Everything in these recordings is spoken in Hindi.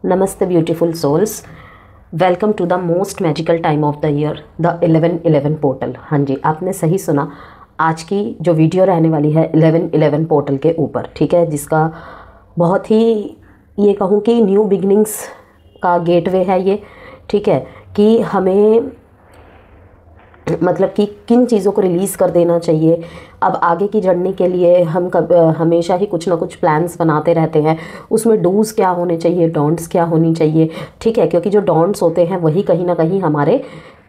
नमस्ते beautiful souls, welcome to the most magical time of the year, the 11/11 portal. हाँ जी, आपने सही सुना। आज की जो वीडियो रहने वाली है 11/11 पोर्टल के ऊपर, ठीक है, जिसका बहुत ही ये कहूँ कि न्यू बिगनिंग्स का गेटवे है ये, ठीक है, कि हमें मतलब कि किन चीज़ों को रिलीज़ कर देना चाहिए। अब आगे की जर्नी के लिए हम हमेशा ही कुछ ना कुछ प्लान्स बनाते रहते हैं, उसमें डूज़ क्या होने चाहिए, डोंट्स क्या होनी चाहिए, ठीक है, क्योंकि जो डोंट्स होते हैं वही कहीं ना कहीं हमारे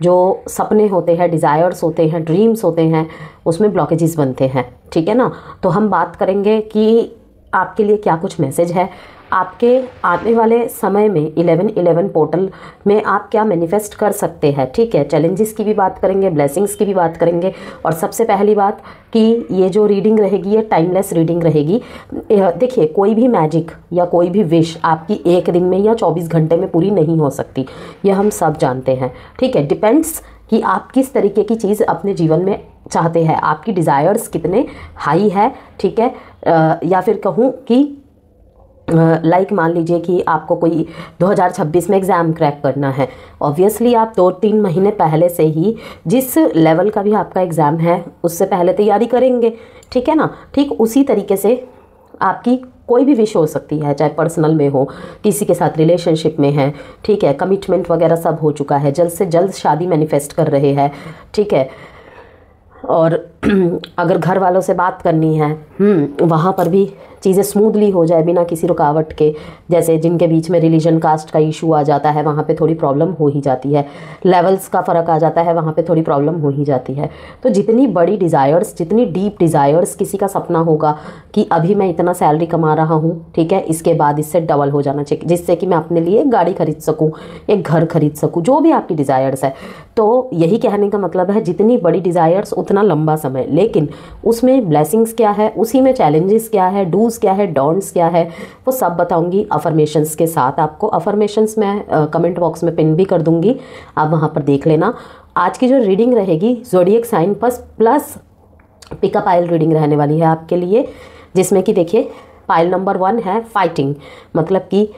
जो सपने होते हैं, डिज़ायर्स होते हैं, ड्रीम्स होते हैं, उसमें ब्लॉकेजेस बनते हैं, ठीक है ना। तो हम बात करेंगे कि आपके लिए क्या कुछ मैसेज है, आपके आने वाले समय में 11/11 पोर्टल में आप क्या मैनिफेस्ट कर सकते हैं, ठीक है। चैलेंजेस की भी बात करेंगे, ब्लेसिंग्स की भी बात करेंगे, और सबसे पहली बात कि ये जो रीडिंग रहेगी ये टाइमलेस रीडिंग रहेगी। देखिए, कोई भी मैजिक या कोई भी विश आपकी एक दिन में या 24 घंटे में पूरी नहीं हो सकती, ये हम सब जानते हैं, ठीक है। डिपेंड्स कि आप किस तरीके की चीज़ अपने जीवन में चाहते हैं, आपकी डिज़ायर्स कितने हाई है, ठीक है। या फिर कहूँ कि लाइक मान लीजिए कि आपको कोई 2026 में एग्ज़ाम क्रैक करना है, ऑब्वियसली आप 2-3 महीने पहले से ही जिस लेवल का भी आपका एग्ज़ाम है उससे पहले तैयारी करेंगे, ठीक है ना। ठीक उसी तरीके से आपकी कोई भी विश हो सकती है, चाहे पर्सनल में हो, किसी के साथ रिलेशनशिप में है, ठीक है, कमिटमेंट वगैरह सब हो चुका है, जल्द से जल्द शादी मैनिफेस्ट कर रहे हैं, ठीक है। और अगर घर वालों से बात करनी है, वहाँ पर भी चीज़ें स्मूथली हो जाए बिना किसी रुकावट के। जैसे जिनके बीच में रिलीजन कास्ट का इशू आ जाता है वहाँ पे थोड़ी प्रॉब्लम हो ही जाती है, लेवल्स का फ़र्क आ जाता है वहाँ पे थोड़ी प्रॉब्लम हो ही जाती है। तो जितनी बड़ी डिज़ायर्स, जितनी डीप डिज़ायर्स, किसी का सपना होगा कि अभी मैं इतना सैलरी कमा रहा हूँ, ठीक है, इसके बाद इससे डबल हो जाना चाहिए जिससे कि मैं अपने लिए एक गाड़ी खरीद सकूँ, एक घर खरीद सकूँ, जो भी आपकी डिज़ायर्स है। तो यही कहने का मतलब है, जितनी बड़ी डिज़ायर्स उतना लंबा समय, लेकिन उसमें ब्लेसिंग्स क्या है, उसी में चैलेंजेस क्या है, डूज़ क्या है, डोंट्स क्या है, वो सब बताऊंगी अफर्मेशंस के साथ। आपको अफर्मेशंस मैं कमेंट बॉक्स में पिन भी कर दूंगी, आप वहाँ पर देख लेना। आज की जो रीडिंग रहेगी zodiac sign plus pick a pile reading रहने वाली है आपके लिए, जिसमें कि देखिए पाइल नंबर 1 है फाइटिंग, मतलब कि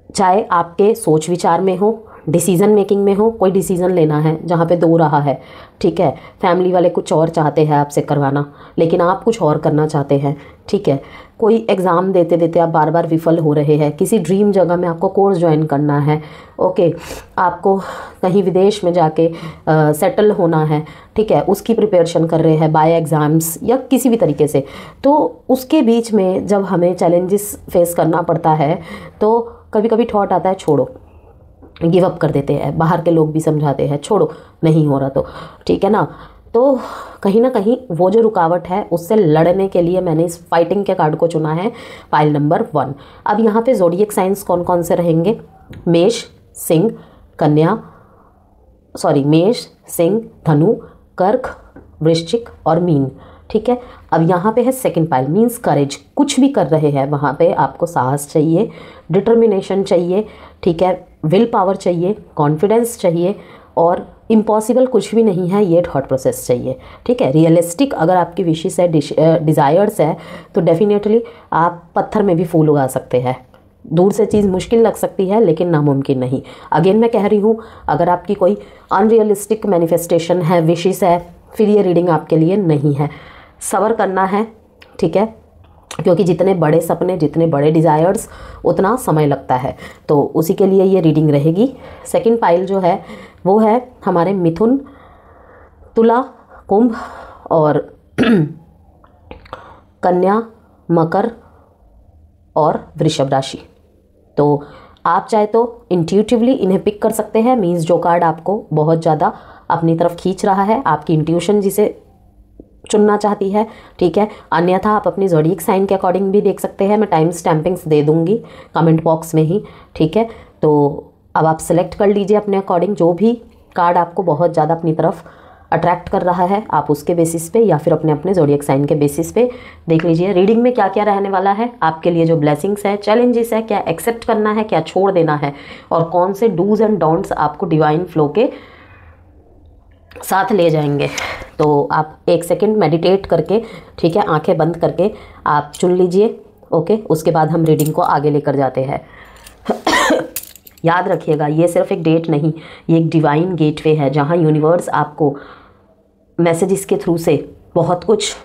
चाहे आपके सोच विचार में हो, डिसीज़न मेकिंग में हो, कोई डिसीज़न लेना है जहाँ पे 2 रहा है, ठीक है, फैमिली वाले कुछ और चाहते हैं आपसे करवाना लेकिन आप कुछ और करना चाहते हैं, ठीक है, कोई एग्ज़ाम देते देते आप बार बार विफल हो रहे हैं, किसी ड्रीम जगह में आपको कोर्स ज्वाइन करना है, ओके, आपको कहीं विदेश में जाके सेटल होना है, ठीक है, उसकी प्रिपरेशन कर रहे हैं बाय एग्ज़ाम्स या किसी भी तरीके से। तो उसके बीच में जब हमें चैलेंजेस फेस करना पड़ता है तो कभी कभी थॉट आता है छोड़ो, गिव अप कर देते हैं, बाहर के लोग भी समझाते हैं छोड़ो नहीं हो रहा, तो ठीक है ना। तो कहीं ना कहीं वो जो रुकावट है उससे लड़ने के लिए मैंने इस फाइटिंग के कार्ड को चुना है, पाइल नंबर 1। अब यहाँ पे ज़ोडिएक साइंस कौन कौन से रहेंगे, मेष, सिंह, मेष, सिंह, धनु, कर्क, वृश्चिक और मीन, ठीक है। अब यहाँ पे है सेकंड पाइल, मीन्स करेज, कुछ भी कर रहे हैं वहाँ पे आपको साहस चाहिए, डिटर्मिनेशन चाहिए, ठीक है, विल पावर चाहिए, कॉन्फिडेंस चाहिए, और इम्पॉसिबल कुछ भी नहीं है, ये थॉट प्रोसेस चाहिए, ठीक है। रियलिस्टिक अगर आपकी विशेष है, डिज़ायर्स है, तो डेफिनेटली आप पत्थर में भी फूल उगा सकते हैं। दूर से चीज़ मुश्किल लग सकती है लेकिन नामुमकिन नहीं। अगेन मैं कह रही हूँ, अगर आपकी कोई अनरियलिस्टिक मैनिफेस्टेशन है, विशेष है, फिर ये रीडिंग आपके लिए नहीं है। सब्र करना है, ठीक है, क्योंकि जितने बड़े सपने, जितने बड़े डिज़ायर्स, उतना समय लगता है, तो उसी के लिए ये रीडिंग रहेगी। सेकंड पाइल जो है वो है हमारे मिथुन, तुला, कुंभ और कन्या, मकर और वृषभ राशि। तो आप चाहे तो इंट्यूटिवली इन्हें पिक कर सकते हैं, मीन्स जो कार्ड आपको बहुत ज़्यादा अपनी तरफ खींच रहा है, आपकी इंट्यूशन जिसे चुनना चाहती है, ठीक है। अन्यथा आप अपनी ज़ोडिएक साइन के अकॉर्डिंग भी देख सकते हैं, मैं टाइम स्टैम्पिंग्स दे दूंगी कमेंट बॉक्स में ही, ठीक है। तो अब आप सेलेक्ट कर लीजिए अपने अकॉर्डिंग, जो भी कार्ड आपको बहुत ज़्यादा अपनी तरफ अट्रैक्ट कर रहा है आप उसके बेसिस पे या फिर अपने अपने ज़ोडिएक साइन के बेसिस पे देख लीजिए रीडिंग में क्या क्या रहने वाला है आपके लिए, जो ब्लेसिंग्स है, चैलेंजेस है, क्या एक्सेप्ट करना है, क्या छोड़ देना है, और कौन से डूज एंड डोंट्स आपको डिवाइन फ्लो के साथ ले जाएंगे। तो आप 1 सेकंड मेडिटेट करके, ठीक है, आंखें बंद करके आप चुन लीजिए ओके, उसके बाद हम रीडिंग को आगे लेकर जाते हैं। याद रखिएगा, ये सिर्फ एक डेट नहीं, ये एक डिवाइन गेटवे है जहाँ यूनिवर्स आपको मैसेजेस के थ्रू से बहुत कुछ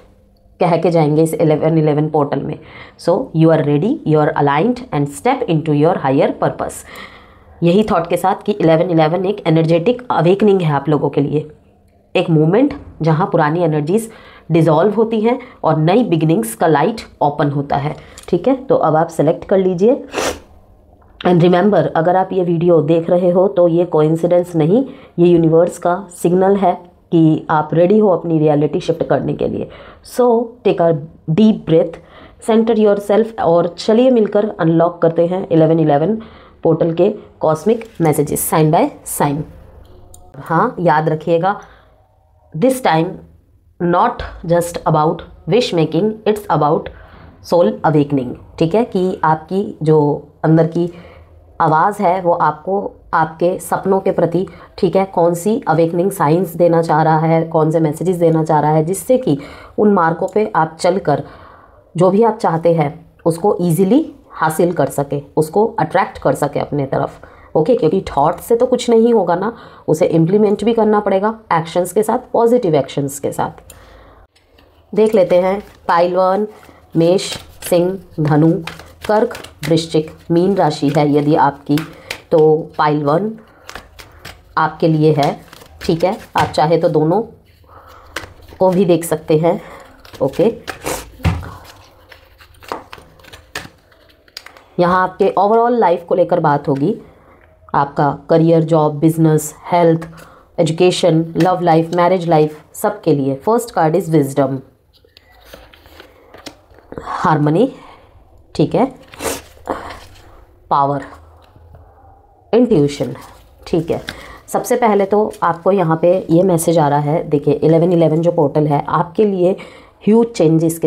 कह के जाएंगे इस 1111 पोर्टल में। So you are ready, you are aligned and step into your higher purpose. यही थॉट के साथ कि 1111 एक एनर्जेटिक अवेकनिंग है आप लोगों के लिए, एक मोमेंट जहां पुरानी एनर्जीज डिसॉल्व होती हैं और नई बिगिनिंग्स का लाइट ओपन होता है। ठीक है, तो अब आप सेलेक्ट कर लीजिए। एंड रिमेंबर, अगर आप ये वीडियो देख रहे हो तो ये कोइंसिडेंस नहीं, ये यूनिवर्स का सिग्नल है कि आप रेडी हो अपनी रियलिटी शिफ्ट करने के लिए। So take a deep breath, centre yourself और चलिए मिलकर अनलॉक करते हैं 1111 पोर्टल के cosmic messages sign by sign. हाँ, याद रखिएगा, this time not just about wish making, it's about soul awakening. ठीक है, कि आपकी जो अंदर की आवाज़ है वो आपको आपके सपनों के प्रति, ठीक है, कौन सी अवेकनिंग साइंस देना चाह रहा है, कौन से मैसेजेस देना चाह रहा है, जिससे कि उन मार्गों पे आप चलकर जो भी आप चाहते हैं उसको ईजिली हासिल कर सके, उसको अट्रैक्ट कर सके अपने तरफ। ओके, क्योंकि थॉट से तो कुछ नहीं होगा ना, उसे इम्प्लीमेंट भी करना पड़ेगा एक्शंस के साथ, पॉजिटिव एक्शंस के साथ। देख लेते हैं पाइल 1, मेष, सिंह, धनु, कर्क, वृश्चिक, मीन राशि है यदि आपकी, तो पाइल 1 आपके लिए है। ठीक है, आप चाहे तो दोनों को भी देख सकते हैं। ओके, यहाँ आपके ओवरऑल लाइफ को लेकर बात होगी, आपका career, job, business, health, education, love life, marriage life, सब के लिए। First card is wisdom, harmony, ठीक है, पावर, इंट्यूशन। ठीक है, सबसे पहले तो आपको यहाँ पे ये मैसेज आ रहा है, देखिए 1111 जो पोर्टल है आपके लिए ह्यूज चेंजेस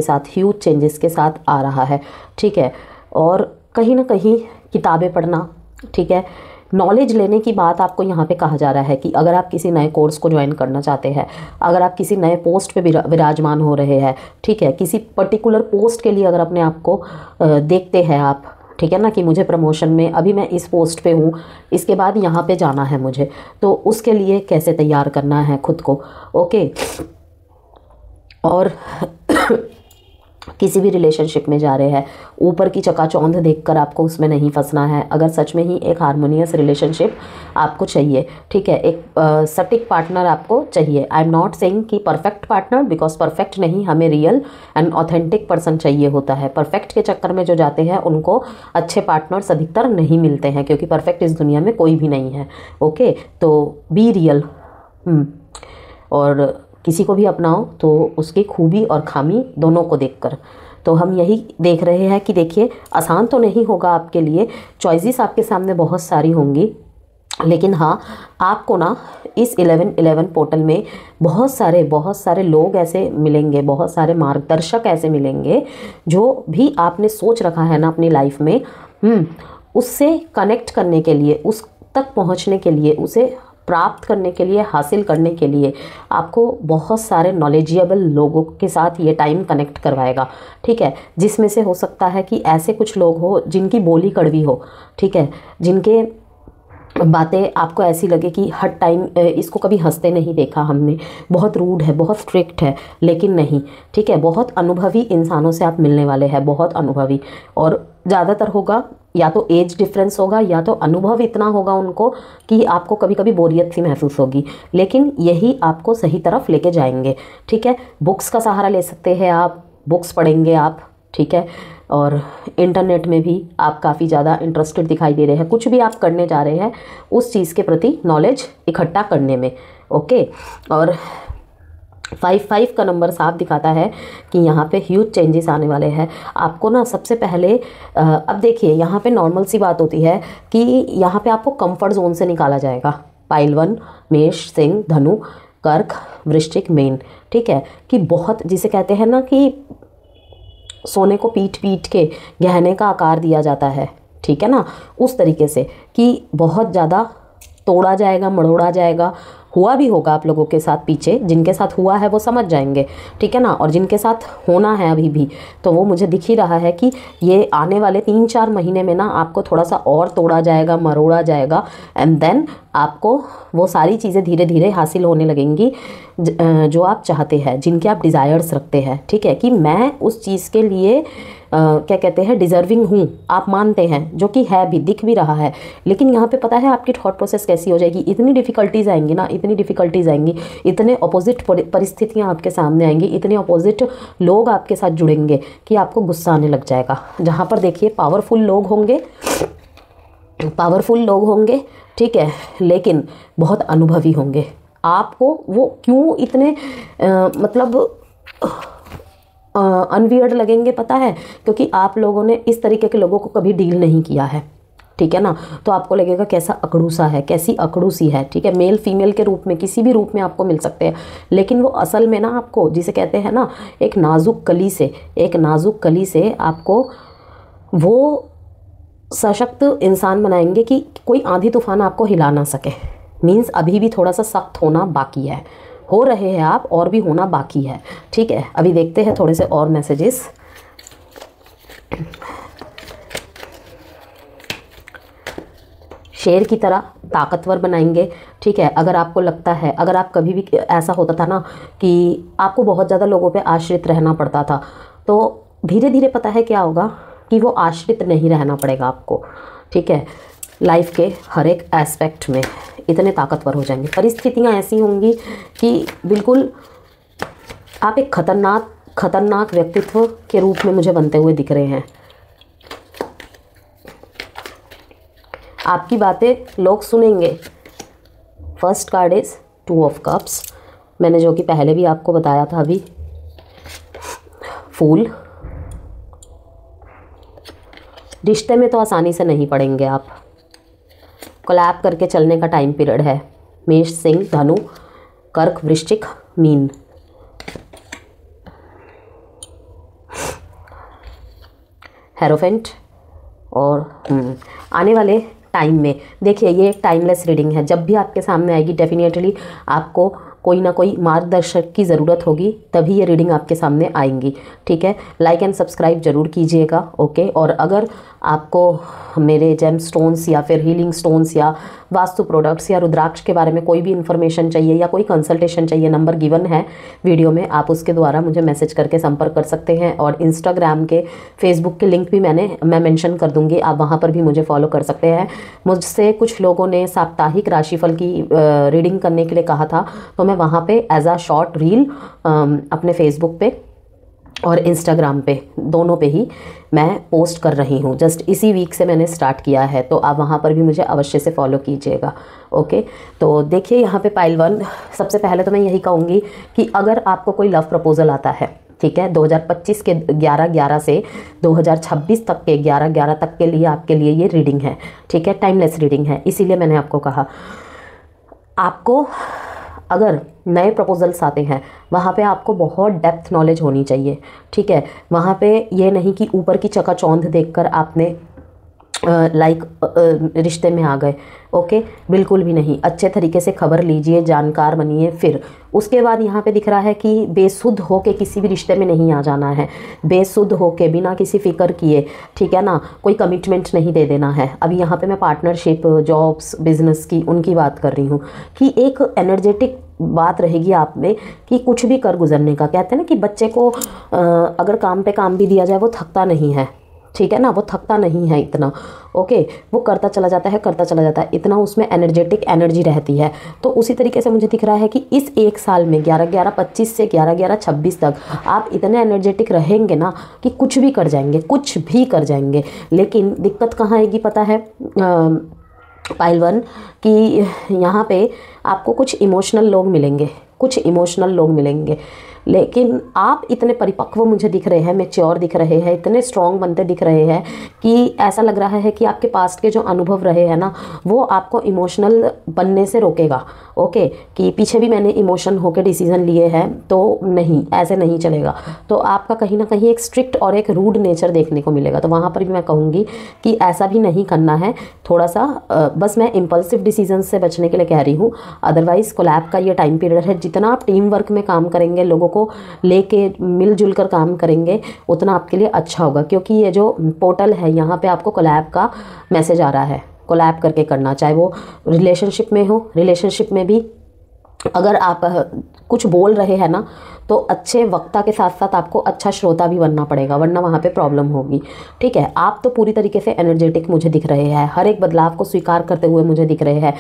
के साथ आ रहा है। ठीक है, और कहीं ना कहीं किताबें पढ़ना, ठीक है, नॉलेज लेने की बात आपको यहाँ पे कहा जा रहा है कि अगर आप किसी नए कोर्स को ज्वाइन करना चाहते हैं, अगर आप किसी नए पोस्ट पे विराजमान हो रहे हैं, ठीक है, किसी पर्टिकुलर पोस्ट के लिए अगर अपने आप को देखते हैं आप, ठीक है ना, कि मुझे प्रमोशन में, अभी मैं इस पोस्ट पे हूँ, इसके बाद यहाँ पे जाना है मुझे, तो उसके लिए कैसे तैयार करना है खुद को। ओके, और किसी भी रिलेशनशिप में जा रहे हैं, ऊपर की चकाचौंध देखकर आपको उसमें नहीं फंसना है। अगर सच में ही एक हार्मोनियस रिलेशनशिप आपको चाहिए, ठीक है, एक सटीक पार्टनर आपको चाहिए। आई एम नॉट सेइंग कि परफेक्ट पार्टनर, बिकॉज परफेक्ट नहीं, हमें रियल एंड ऑथेंटिक पर्सन चाहिए होता है। परफेक्ट के चक्कर में जो जाते हैं उनको अच्छे पार्टनर्स अधिकतर नहीं मिलते हैं, क्योंकि परफेक्ट इस दुनिया में कोई भी नहीं है। ओके, तो बी रियल, और किसी को भी अपनाओ तो उसकी खूबी और खामी दोनों को देखकर। तो हम यही देख रहे हैं कि देखिए, आसान तो नहीं होगा आपके लिए, चॉइसेस आपके सामने बहुत सारी होंगी, लेकिन हाँ, आपको ना इस 1111 पोर्टल में बहुत सारे लोग ऐसे मिलेंगे, बहुत सारे मार्गदर्शक ऐसे मिलेंगे, जो भी आपने सोच रखा है ना अपनी लाइफ में, उससे कनेक्ट करने के लिए, उस तक पहुँचने के लिए, उसे प्राप्त करने के लिए, हासिल करने के लिए आपको बहुत सारे नॉलेजेबल लोगों के साथ ये टाइम कनेक्ट करवाएगा। ठीक है, जिसमें से हो सकता है कि ऐसे कुछ लोग हो जिनकी बोली कड़वी हो, ठीक है, जिनके बातें आपको ऐसी लगे कि हर टाइम इसको कभी हंसते नहीं देखा हमने, बहुत रूड है, बहुत स्ट्रिक्ट है, लेकिन नहीं, ठीक है, बहुत अनुभवी इंसानों से आप मिलने वाले हैं, बहुत अनुभवी, और ज़्यादातर होगा या तो एज डिफरेंस होगा या तो अनुभव इतना होगा उनको कि आपको कभी कभी बोरियत सी महसूस होगी, लेकिन यही आपको सही तरफ लेके जाएंगे। ठीक है, बुक्स का सहारा ले सकते हैं आप, बुक्स पढ़ेंगे आप, ठीक है, और इंटरनेट में भी आप काफ़ी ज़्यादा इंटरेस्टेड दिखाई दे रहे हैं, कुछ भी आप करने जा रहे हैं उस चीज़ के प्रति नॉलेज इकट्ठा करने में। ओके, और 5 का नंबर साफ दिखाता है कि यहाँ पे ह्यूज चेंजेस आने वाले हैं आपको ना। सबसे पहले अब देखिए, यहाँ पे नॉर्मल सी बात होती है कि यहाँ पे आपको कंफर्ट जोन से निकाला जाएगा। पाइल 1, मेष, सिंह, धनु, कर्क, वृश्चिक, मीन, ठीक है, कि बहुत, जिसे कहते हैं ना कि सोने को पीट पीट के गहने का आकार दिया जाता है, ठीक है ना, उस तरीके से कि बहुत ज़्यादा तोड़ा जाएगा, मरोड़ा जाएगा। हुआ भी होगा आप लोगों के साथ पीछे, जिनके साथ हुआ है वो समझ जाएंगे, ठीक है ना। और जिनके साथ होना है अभी भी, तो वो मुझे दिख ही रहा है कि ये आने वाले 3-4 महीने में ना आपको थोड़ा सा और तोड़ा जाएगा, मरोड़ा जाएगा, एंड देन आपको वो सारी चीज़ें धीरे धीरे हासिल होने लगेंगी जो आप चाहते हैं, जिनके आप डिज़ायर्स रखते हैं, ठीक है। कि मैं उस चीज़ के लिए क्या कहते हैं, डिज़र्विंग हूँ, आप मानते हैं, जो कि है भी, दिख भी रहा है। लेकिन यहाँ पे पता है आपकी थॉट प्रोसेस कैसी हो जाएगी, इतनी डिफ़िकल्टीज़ आएंगी ना, इतनी डिफ़िकल्टीज़ आएंगी, इतने अपोजिट परिस्थितियाँ आपके सामने आएंगी, इतने अपोजिट लोग आपके साथ जुड़ेंगे कि आपको गुस्सा आने लग जाएगा। जहाँ पर देखिए पावरफुल लोग होंगे, ठीक है, लेकिन बहुत अनुभवी होंगे। आपको वो क्यों इतने मतलब अनवियर्ड लगेंगे पता है, क्योंकि आप लोगों ने इस तरीके के लोगों को कभी डील नहीं किया है, ठीक है ना। तो आपको लगेगा कैसा अकड़ू सा है, कैसी अकड़ू सी है, ठीक है। मेल फीमेल के रूप में, किसी भी रूप में आपको मिल सकते हैं, लेकिन वो असल में ना आपको, जिसे कहते हैं ना, एक नाजुक कली से आपको वो सशक्त इंसान बनाएंगे कि कोई आंधी तूफान आपको हिला ना सके। मीन्स अभी भी थोड़ा सा सख्त होना बाकी है, हो रहे हैं आप, और भी होना बाकी है, ठीक है। अभी देखते हैं थोड़े से और मैसेजेस। शेर की तरह ताकतवर बनाएंगे, ठीक है। अगर आपको लगता है, अगर आप कभी भी, ऐसा होता था ना कि आपको बहुत ज़्यादा लोगों पे आश्रित रहना पड़ता था, तो धीरे धीरे पता है क्या होगा कि वो आश्रित नहीं रहना पड़ेगा आपको, ठीक है। लाइफ के हर एक एस्पेक्ट में इतने ताकतवर हो जाएंगे। परिस्थितियाँ ऐसी होंगी कि बिल्कुल आप एक खतरनाक व्यक्तित्व के रूप में मुझे बनते हुए दिख रहे हैं। आपकी बातें लोग सुनेंगे। First card is 2 of cups, मैंने जो कि पहले भी आपको बताया था। अभी फूल, रिश्ते में तो आसानी से नहीं पड़ेंगे आप, कोलैब करके चलने का टाइम पीरियड है। मेष, सिंह, धनु, कर्क, वृश्चिक, मीन। हेरोफेंट। और आने वाले टाइम में देखिए, ये एक टाइमलेस रीडिंग है। जब भी आपके सामने आएगी डेफिनेटली आपको कोई ना कोई मार्गदर्शक की ज़रूरत होगी, तभी ये रीडिंग आपके सामने आएंगी, ठीक है। लाइक एंड सब्सक्राइब जरूर कीजिएगा, ओके। और अगर आपको मेरे जेम स्टोन्स या फिर हीलिंग स्टोन्स या वास्तु प्रोडक्ट्स या रुद्राक्ष के बारे में कोई भी इन्फॉर्मेशन चाहिए या कोई कंसल्टेशन चाहिए, नंबर गिवन है वीडियो में, आप उसके द्वारा मुझे मैसेज करके संपर्क कर सकते हैं। और इंस्टाग्राम के, फेसबुक के लिंक भी मैं मेंशन कर दूंगी, आप वहाँ पर भी मुझे फॉलो कर सकते हैं। मुझसे कुछ लोगों ने साप्ताहिक राशिफल की रीडिंग करने के लिए कहा था, तो मैं वहाँ पे एज अ शॉर्ट रील अपने फेसबुक पे और इंस्टाग्राम पे, दोनों पे ही मैं पोस्ट कर रही हूँ। जस्ट इसी वीक से मैंने स्टार्ट किया है, तो आप वहाँ पर भी मुझे अवश्य से फॉलो कीजिएगा, ओके। तो देखिए यहाँ पे पाइल 1, सबसे पहले तो मैं यही कहूँगी कि अगर आपको कोई लव प्रपोजल आता है, ठीक है, 2025 के 11/11 से 2026 तक के 11/11 तक के लिए आपके लिए ये रीडिंग है, ठीक है। टाइमलेस रीडिंग है, इसीलिए मैंने आपको कहा। आपको अगर नए प्रपोजल्स आते हैं, वहाँ पे आपको बहुत डेप्थ नॉलेज होनी चाहिए, ठीक है। वहाँ पे ये नहीं कि ऊपर की चकाचौंध देखकर आपने रिश्ते में आ गए, ओके, बिल्कुल भी नहीं। अच्छे तरीके से खबर लीजिए, जानकार बनिए। फिर उसके बाद यहाँ पे दिख रहा है कि बेसुध हो के किसी भी रिश्ते में नहीं आ जाना है, बेसुध हो के बिना किसी फिक्र किए, ठीक है ना, कोई कमिटमेंट नहीं दे देना है। अभी यहाँ पे मैं पार्टनरशिप, जॉब्स, बिजनेस की, उनकी बात कर रही हूँ कि एक एनर्जेटिक बात रहेगी आप में कि कुछ भी कर गुजरने का। कहते हैं ना कि बच्चे को अगर काम पे काम भी दिया जाए वो थकता नहीं है, ठीक है ना, वो थकता नहीं है इतना, ओके। वो करता चला जाता है, इतना उसमें एनर्जेटिक एनर्जी रहती है। तो उसी तरीके से मुझे दिख रहा है कि इस एक साल में 11/11/25 से 11/11/26 तक आप इतने एनर्जेटिक रहेंगे ना कि कुछ भी कर जाएंगे। लेकिन दिक्कत कहाँ आएगी पता है पाइल 1, कि यहाँ पे आपको कुछ इमोशनल लोग मिलेंगे, लेकिन आप इतने परिपक्व मुझे दिख रहे हैं, मैच्योर दिख रहे हैं, इतने स्ट्रॉन्ग बनते दिख रहे हैं कि ऐसा लग रहा है कि आपके पास्ट के जो अनुभव रहे हैं ना वो आपको इमोशनल बनने से रोकेगा। ओके, कि पीछे भी मैंने इमोशन होकर डिसीजन लिए हैं तो नहीं, ऐसे नहीं चलेगा। तो आपका कहीं ना कहीं एक स्ट्रिक्ट और एक रूड नेचर देखने को मिलेगा। तो वहाँ पर भी मैं कहूँगी कि ऐसा भी नहीं करना है, थोड़ा सा बस मैं इम्पल्सिव डिसीजन से बचने के लिए कह रही हूँ। अदरवाइज़ कोलैब का ये टाइम पीरियड है, जितना आप टीम वर्क में काम करेंगे, लोगों को लेके मिलजुल कर काम करेंगे, उतना आपके लिए अच्छा होगा। क्योंकि ये जो पोर्टल है यहाँ पे आपको कोलैब का मैसेज आ रहा है, कोलैब करके करना, चाहे वो रिलेशनशिप में हो। रिलेशनशिप में भी अगर आप कुछ बोल रहे हैं ना तो अच्छे वक्ता के साथ साथ आपको अच्छा श्रोता भी बनना पड़ेगा, वरना वहाँ पे प्रॉब्लम होगी। ठीक है, आप तो पूरी तरीके से एनर्जेटिक मुझे दिख रहे हैं, हर एक बदलाव को स्वीकार करते हुए मुझे दिख रहे हैं।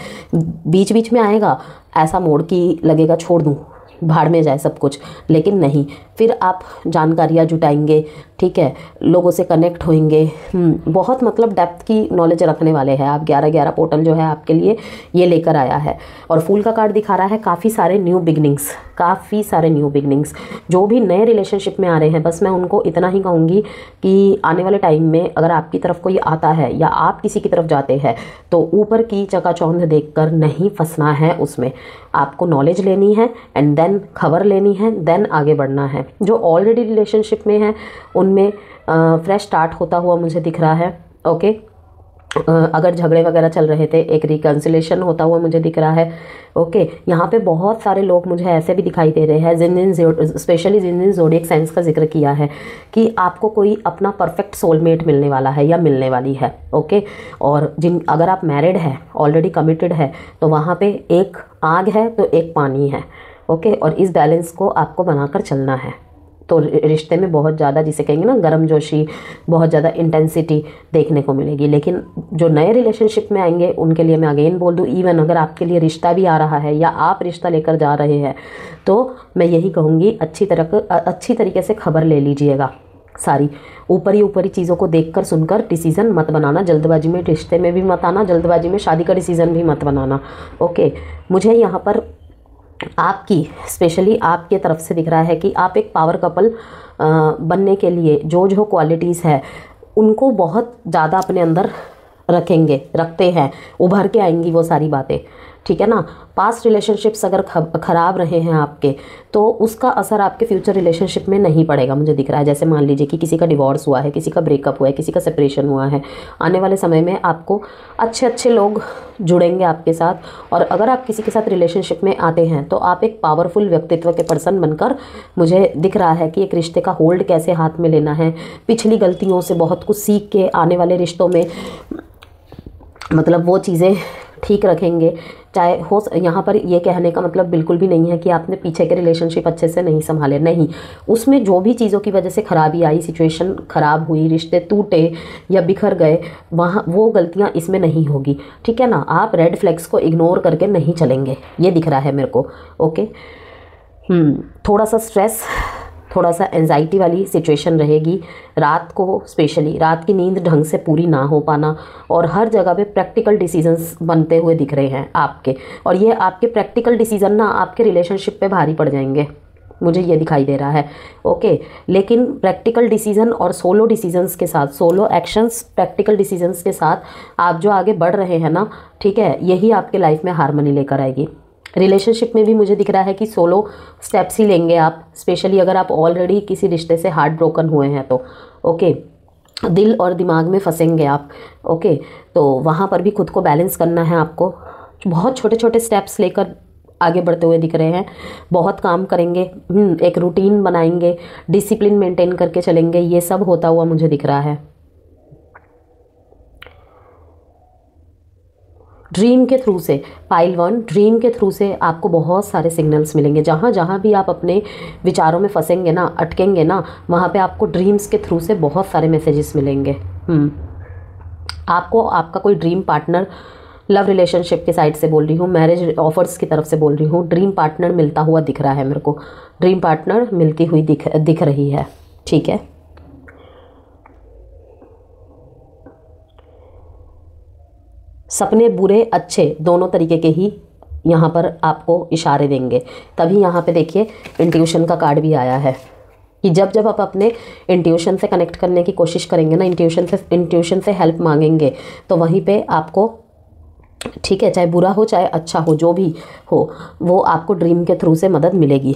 बीच बीच में आएगा ऐसा मोड़ कि लगेगा छोड़ दूँ, भाड़ में जाए सब कुछ, लेकिन नहीं, फिर आप जानकारियाँ जुटाएंगे, ठीक है, लोगों से कनेक्ट होंगे। बहुत मतलब डेप्थ की नॉलेज रखने वाले हैं आप। 11-11 पोर्टल जो है आपके लिए ये लेकर आया है। और फूल का कार्ड दिखा रहा है काफ़ी सारे न्यू बिगनिंग्स, काफ़ी सारे न्यू बिगनिंग्स। जो भी नए रिलेशनशिप में आ रहे हैं, बस मैं उनको इतना ही कहूँगी कि आने वाले टाइम में अगर आपकी तरफ कोई आता है या आप किसी की तरफ जाते हैं तो ऊपर की चकाचौंध देखकर नहीं फंसना है उसमें। आपको नॉलेज लेनी है एंड देन खबर लेनी है, देन आगे बढ़ना है। जो ऑलरेडी रिलेशनशिप में है उनमें फ्रेश स्टार्ट होता हुआ मुझे दिख रहा है। ओके, अगर झगड़े वगैरह चल रहे थे, एक रिकन्सिलेशन होता हुआ मुझे दिख रहा है। ओके, यहाँ पे बहुत सारे लोग मुझे ऐसे भी दिखाई दे रहे हैं, स्पेशली जिन ज़ोडिएक साइंस का जिक्र किया है कि आपको कोई अपना परफेक्ट सोलमेट मिलने वाला है या मिलने वाली है। ओके, और अगर आप मैरिड है, ऑलरेडी कमिटेड है, तो वहाँ पे एक आग है तो एक पानी है। ओके, और इस बैलेंस को आपको बनाकर चलना है। तो रिश्ते में बहुत ज़्यादा, जिसे कहेंगे ना गर्मजोशी, बहुत ज़्यादा इंटेंसिटी देखने को मिलेगी। लेकिन जो नए रिलेशनशिप में आएंगे उनके लिए मैं अगेन बोल दूँ, इवन अगर आपके लिए रिश्ता भी आ रहा है या आप रिश्ता लेकर जा रहे हैं, तो मैं यही कहूँगी अच्छी तरीके से खबर ले लीजिएगा। सारी ऊपरी चीज़ों को देखकर सुनकर डिसीज़न मत बनाना। जल्दबाजी में रिश्ते में भी मत आना, जल्दबाजी में शादी का डिसीज़न भी मत बनाना। ओके, मुझे यहाँ पर आपकी स्पेशली आपके तरफ से दिख रहा है कि आप एक पावर कपल बनने के लिए जो जो क्वालिटीज़ है उनको बहुत ज़्यादा अपने अंदर रखते हैं, उभर के आएंगी वो सारी बातें। ठीक है ना। पास्ट रिलेशनशिप्स अगर ख़राब रहे हैं आपके, तो उसका असर आपके फ्यूचर रिलेशनशिप में नहीं पड़ेगा मुझे दिख रहा है। जैसे मान लीजिए कि किसी का डिवोर्स हुआ है, किसी का ब्रेकअप हुआ है, किसी का सेपरेशन हुआ है, आने वाले समय में आपको अच्छे अच्छे लोग जुड़ेंगे आपके साथ। और अगर आप किसी के साथ रिलेशनशिप में आते हैं तो आप एक पावरफुल व्यक्तित्व के पर्सन बनकर मुझे दिख रहा है कि एक रिश्ते का होल्ड कैसे हाथ में लेना है, पिछली गलतियों से बहुत कुछ सीख के आने वाले रिश्तों में मतलब वो चीज़ें ठीक रखेंगे। चाहे हो, यहाँ पर ये कहने का मतलब बिल्कुल भी नहीं है कि आपने पीछे के रिलेशनशिप अच्छे से नहीं संभाले, नहीं, उसमें जो भी चीज़ों की वजह से खराबी आई, सिचुएशन ख़राब हुई, रिश्ते टूटे या बिखर गए, वहाँ वो गलतियाँ इसमें नहीं होगी। ठीक है ना। आप रेड फ्लैग्स को इग्नोर करके नहीं चलेंगे, ये दिख रहा है मेरे को। ओके, थोड़ा सा स्ट्रेस, थोड़ा सा एंजाइटी वाली सिचुएशन रहेगी। रात को स्पेशली रात की नींद ढंग से पूरी ना हो पाना, और हर जगह पे प्रैक्टिकल डिसीजंस बनते हुए दिख रहे हैं आपके। और ये आपके प्रैक्टिकल डिसीजन ना आपके रिलेशनशिप पे भारी पड़ जाएंगे, मुझे ये दिखाई दे रहा है। ओके, लेकिन प्रैक्टिकल डिसीजन और सोलो डिसीजंस के साथ, सोलो एक्शंस प्रैक्टिकल डिसीजंस के साथ आप जो आगे बढ़ रहे हैं ना, ठीक है, यही आपके लाइफ में हार्मनी लेकर आएगी। रिलेशनशिप में भी मुझे दिख रहा है कि सोलो स्टेप्स ही लेंगे आप, स्पेशली अगर आप ऑलरेडी किसी रिश्ते से हार्ट ब्रोकन हुए हैं तो। ओके, दिल और दिमाग में फंसेंगे आप। ओके, तो वहाँ पर भी खुद को बैलेंस करना है आपको। बहुत छोटे छोटे स्टेप्स लेकर आगे बढ़ते हुए दिख रहे हैं, बहुत काम करेंगे, एक रूटीन बनाएंगे, डिसिप्लिन मेंटेन करके चलेंगे, ये सब होता हुआ मुझे दिख रहा है। ड्रीम के थ्रू से, पाइल 1, ड्रीम के थ्रू से आपको बहुत सारे सिग्नल्स मिलेंगे। जहाँ जहाँ भी आप अपने विचारों में फंसेंगे ना, अटकेंगे ना, वहाँ पे आपको ड्रीम्स के थ्रू से बहुत सारे मैसेजेस मिलेंगे। आपको आपका कोई ड्रीम पार्टनर, लव रिलेशनशिप के साइड से बोल रही हूँ, मैरिज ऑफर्स की तरफ से बोल रही हूँ, ड्रीम पार्टनर मिलता हुआ दिख रहा है मेरे को, ड्रीम पार्टनर मिलती हुई दिख रही है। ठीक है, सपने बुरे अच्छे दोनों तरीके के ही यहाँ पर आपको इशारे देंगे। तभी यहाँ पे देखिए इंट्यूशन का कार्ड भी आया है कि जब जब आप अपने इंट्यूशन से कनेक्ट करने की कोशिश करेंगे ना, इंट्यूशन से हेल्प मांगेंगे, तो वहीं पे आपको, ठीक है, चाहे बुरा हो चाहे अच्छा हो, जो भी हो, वो आपको ड्रीम के थ्रू से मदद मिलेगी।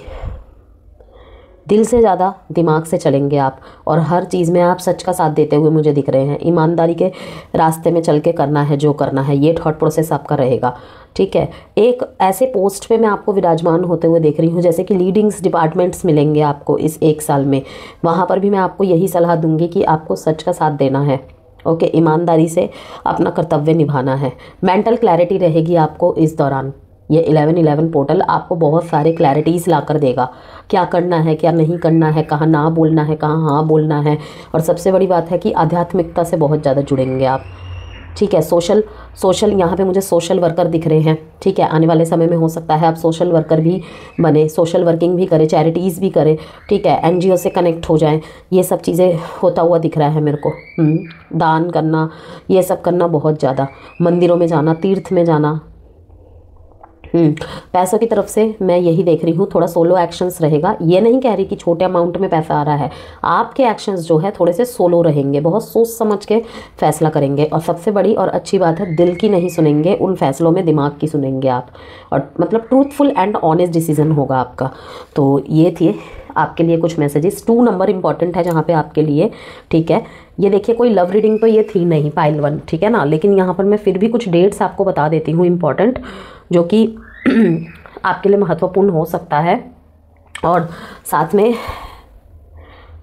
दिल से ज़्यादा दिमाग से चलेंगे आप, और हर चीज़ में आप सच का साथ देते हुए मुझे दिख रहे हैं। ईमानदारी के रास्ते में चल के करना है जो करना है, ये थॉट प्रोसेस आपका रहेगा। ठीक है, एक ऐसे पोस्ट पे मैं आपको विराजमान होते हुए देख रही हूँ जैसे कि लीडिंग्स डिपार्टमेंट्स मिलेंगे आपको इस 1 साल में। वहाँ पर भी मैं आपको यही सलाह दूंगी कि आपको सच का साथ देना है। ओके, ईमानदारी से अपना कर्तव्य निभाना है। मेंटल क्लैरिटी रहेगी आपको इस दौरान। ये 11-11 पोर्टल आपको बहुत सारे क्लैरिटीज़ ला कर देगा, क्या करना है क्या नहीं करना है, कहाँ ना बोलना है कहाँ हाँ बोलना है। और सबसे बड़ी बात है कि आध्यात्मिकता से बहुत ज़्यादा जुड़ेंगे आप। ठीक है, सोशल यहाँ पे मुझे सोशल वर्कर दिख रहे हैं। ठीक है, आने वाले समय में हो सकता है आप सोशल वर्कर भी बने, सोशल वर्किंग भी करें, चैरिटीज़ भी करें। ठीक है, NGO से कनेक्ट हो जाएं, ये सब चीज़ें होता हुआ दिख रहा है मेरे को। दान करना, ये सब करना बहुत ज़्यादा, मंदिरों में जाना, तीर्थ में जाना। पैसों की तरफ से मैं यही देख रही हूँ, थोड़ा सोलो एक्शंस रहेगा। ये नहीं कह रही कि छोटे अमाउंट में पैसा आ रहा है, आपके एक्शंस जो है थोड़े से सोलो रहेंगे, बहुत सोच समझ के फैसला करेंगे। और सबसे बड़ी और अच्छी बात है, दिल की नहीं सुनेंगे उन फैसलों में, दिमाग की सुनेंगे आप। और मतलब ट्रूथफुल एंड ऑनेस्ट डिसीजन होगा आपका। तो ये थे आपके लिए कुछ मैसेजेस। 2 नंबर इंपॉर्टेंट है जहाँ पे आपके लिए। ठीक है, ये देखिए कोई लव रीडिंग तो ये थी नहीं पाइल 1, ठीक है ना, लेकिन यहाँ पर मैं फिर भी कुछ डेट्स आपको बता देती हूँ इंपॉर्टेंट, जो कि आपके लिए महत्वपूर्ण हो सकता है। और साथ में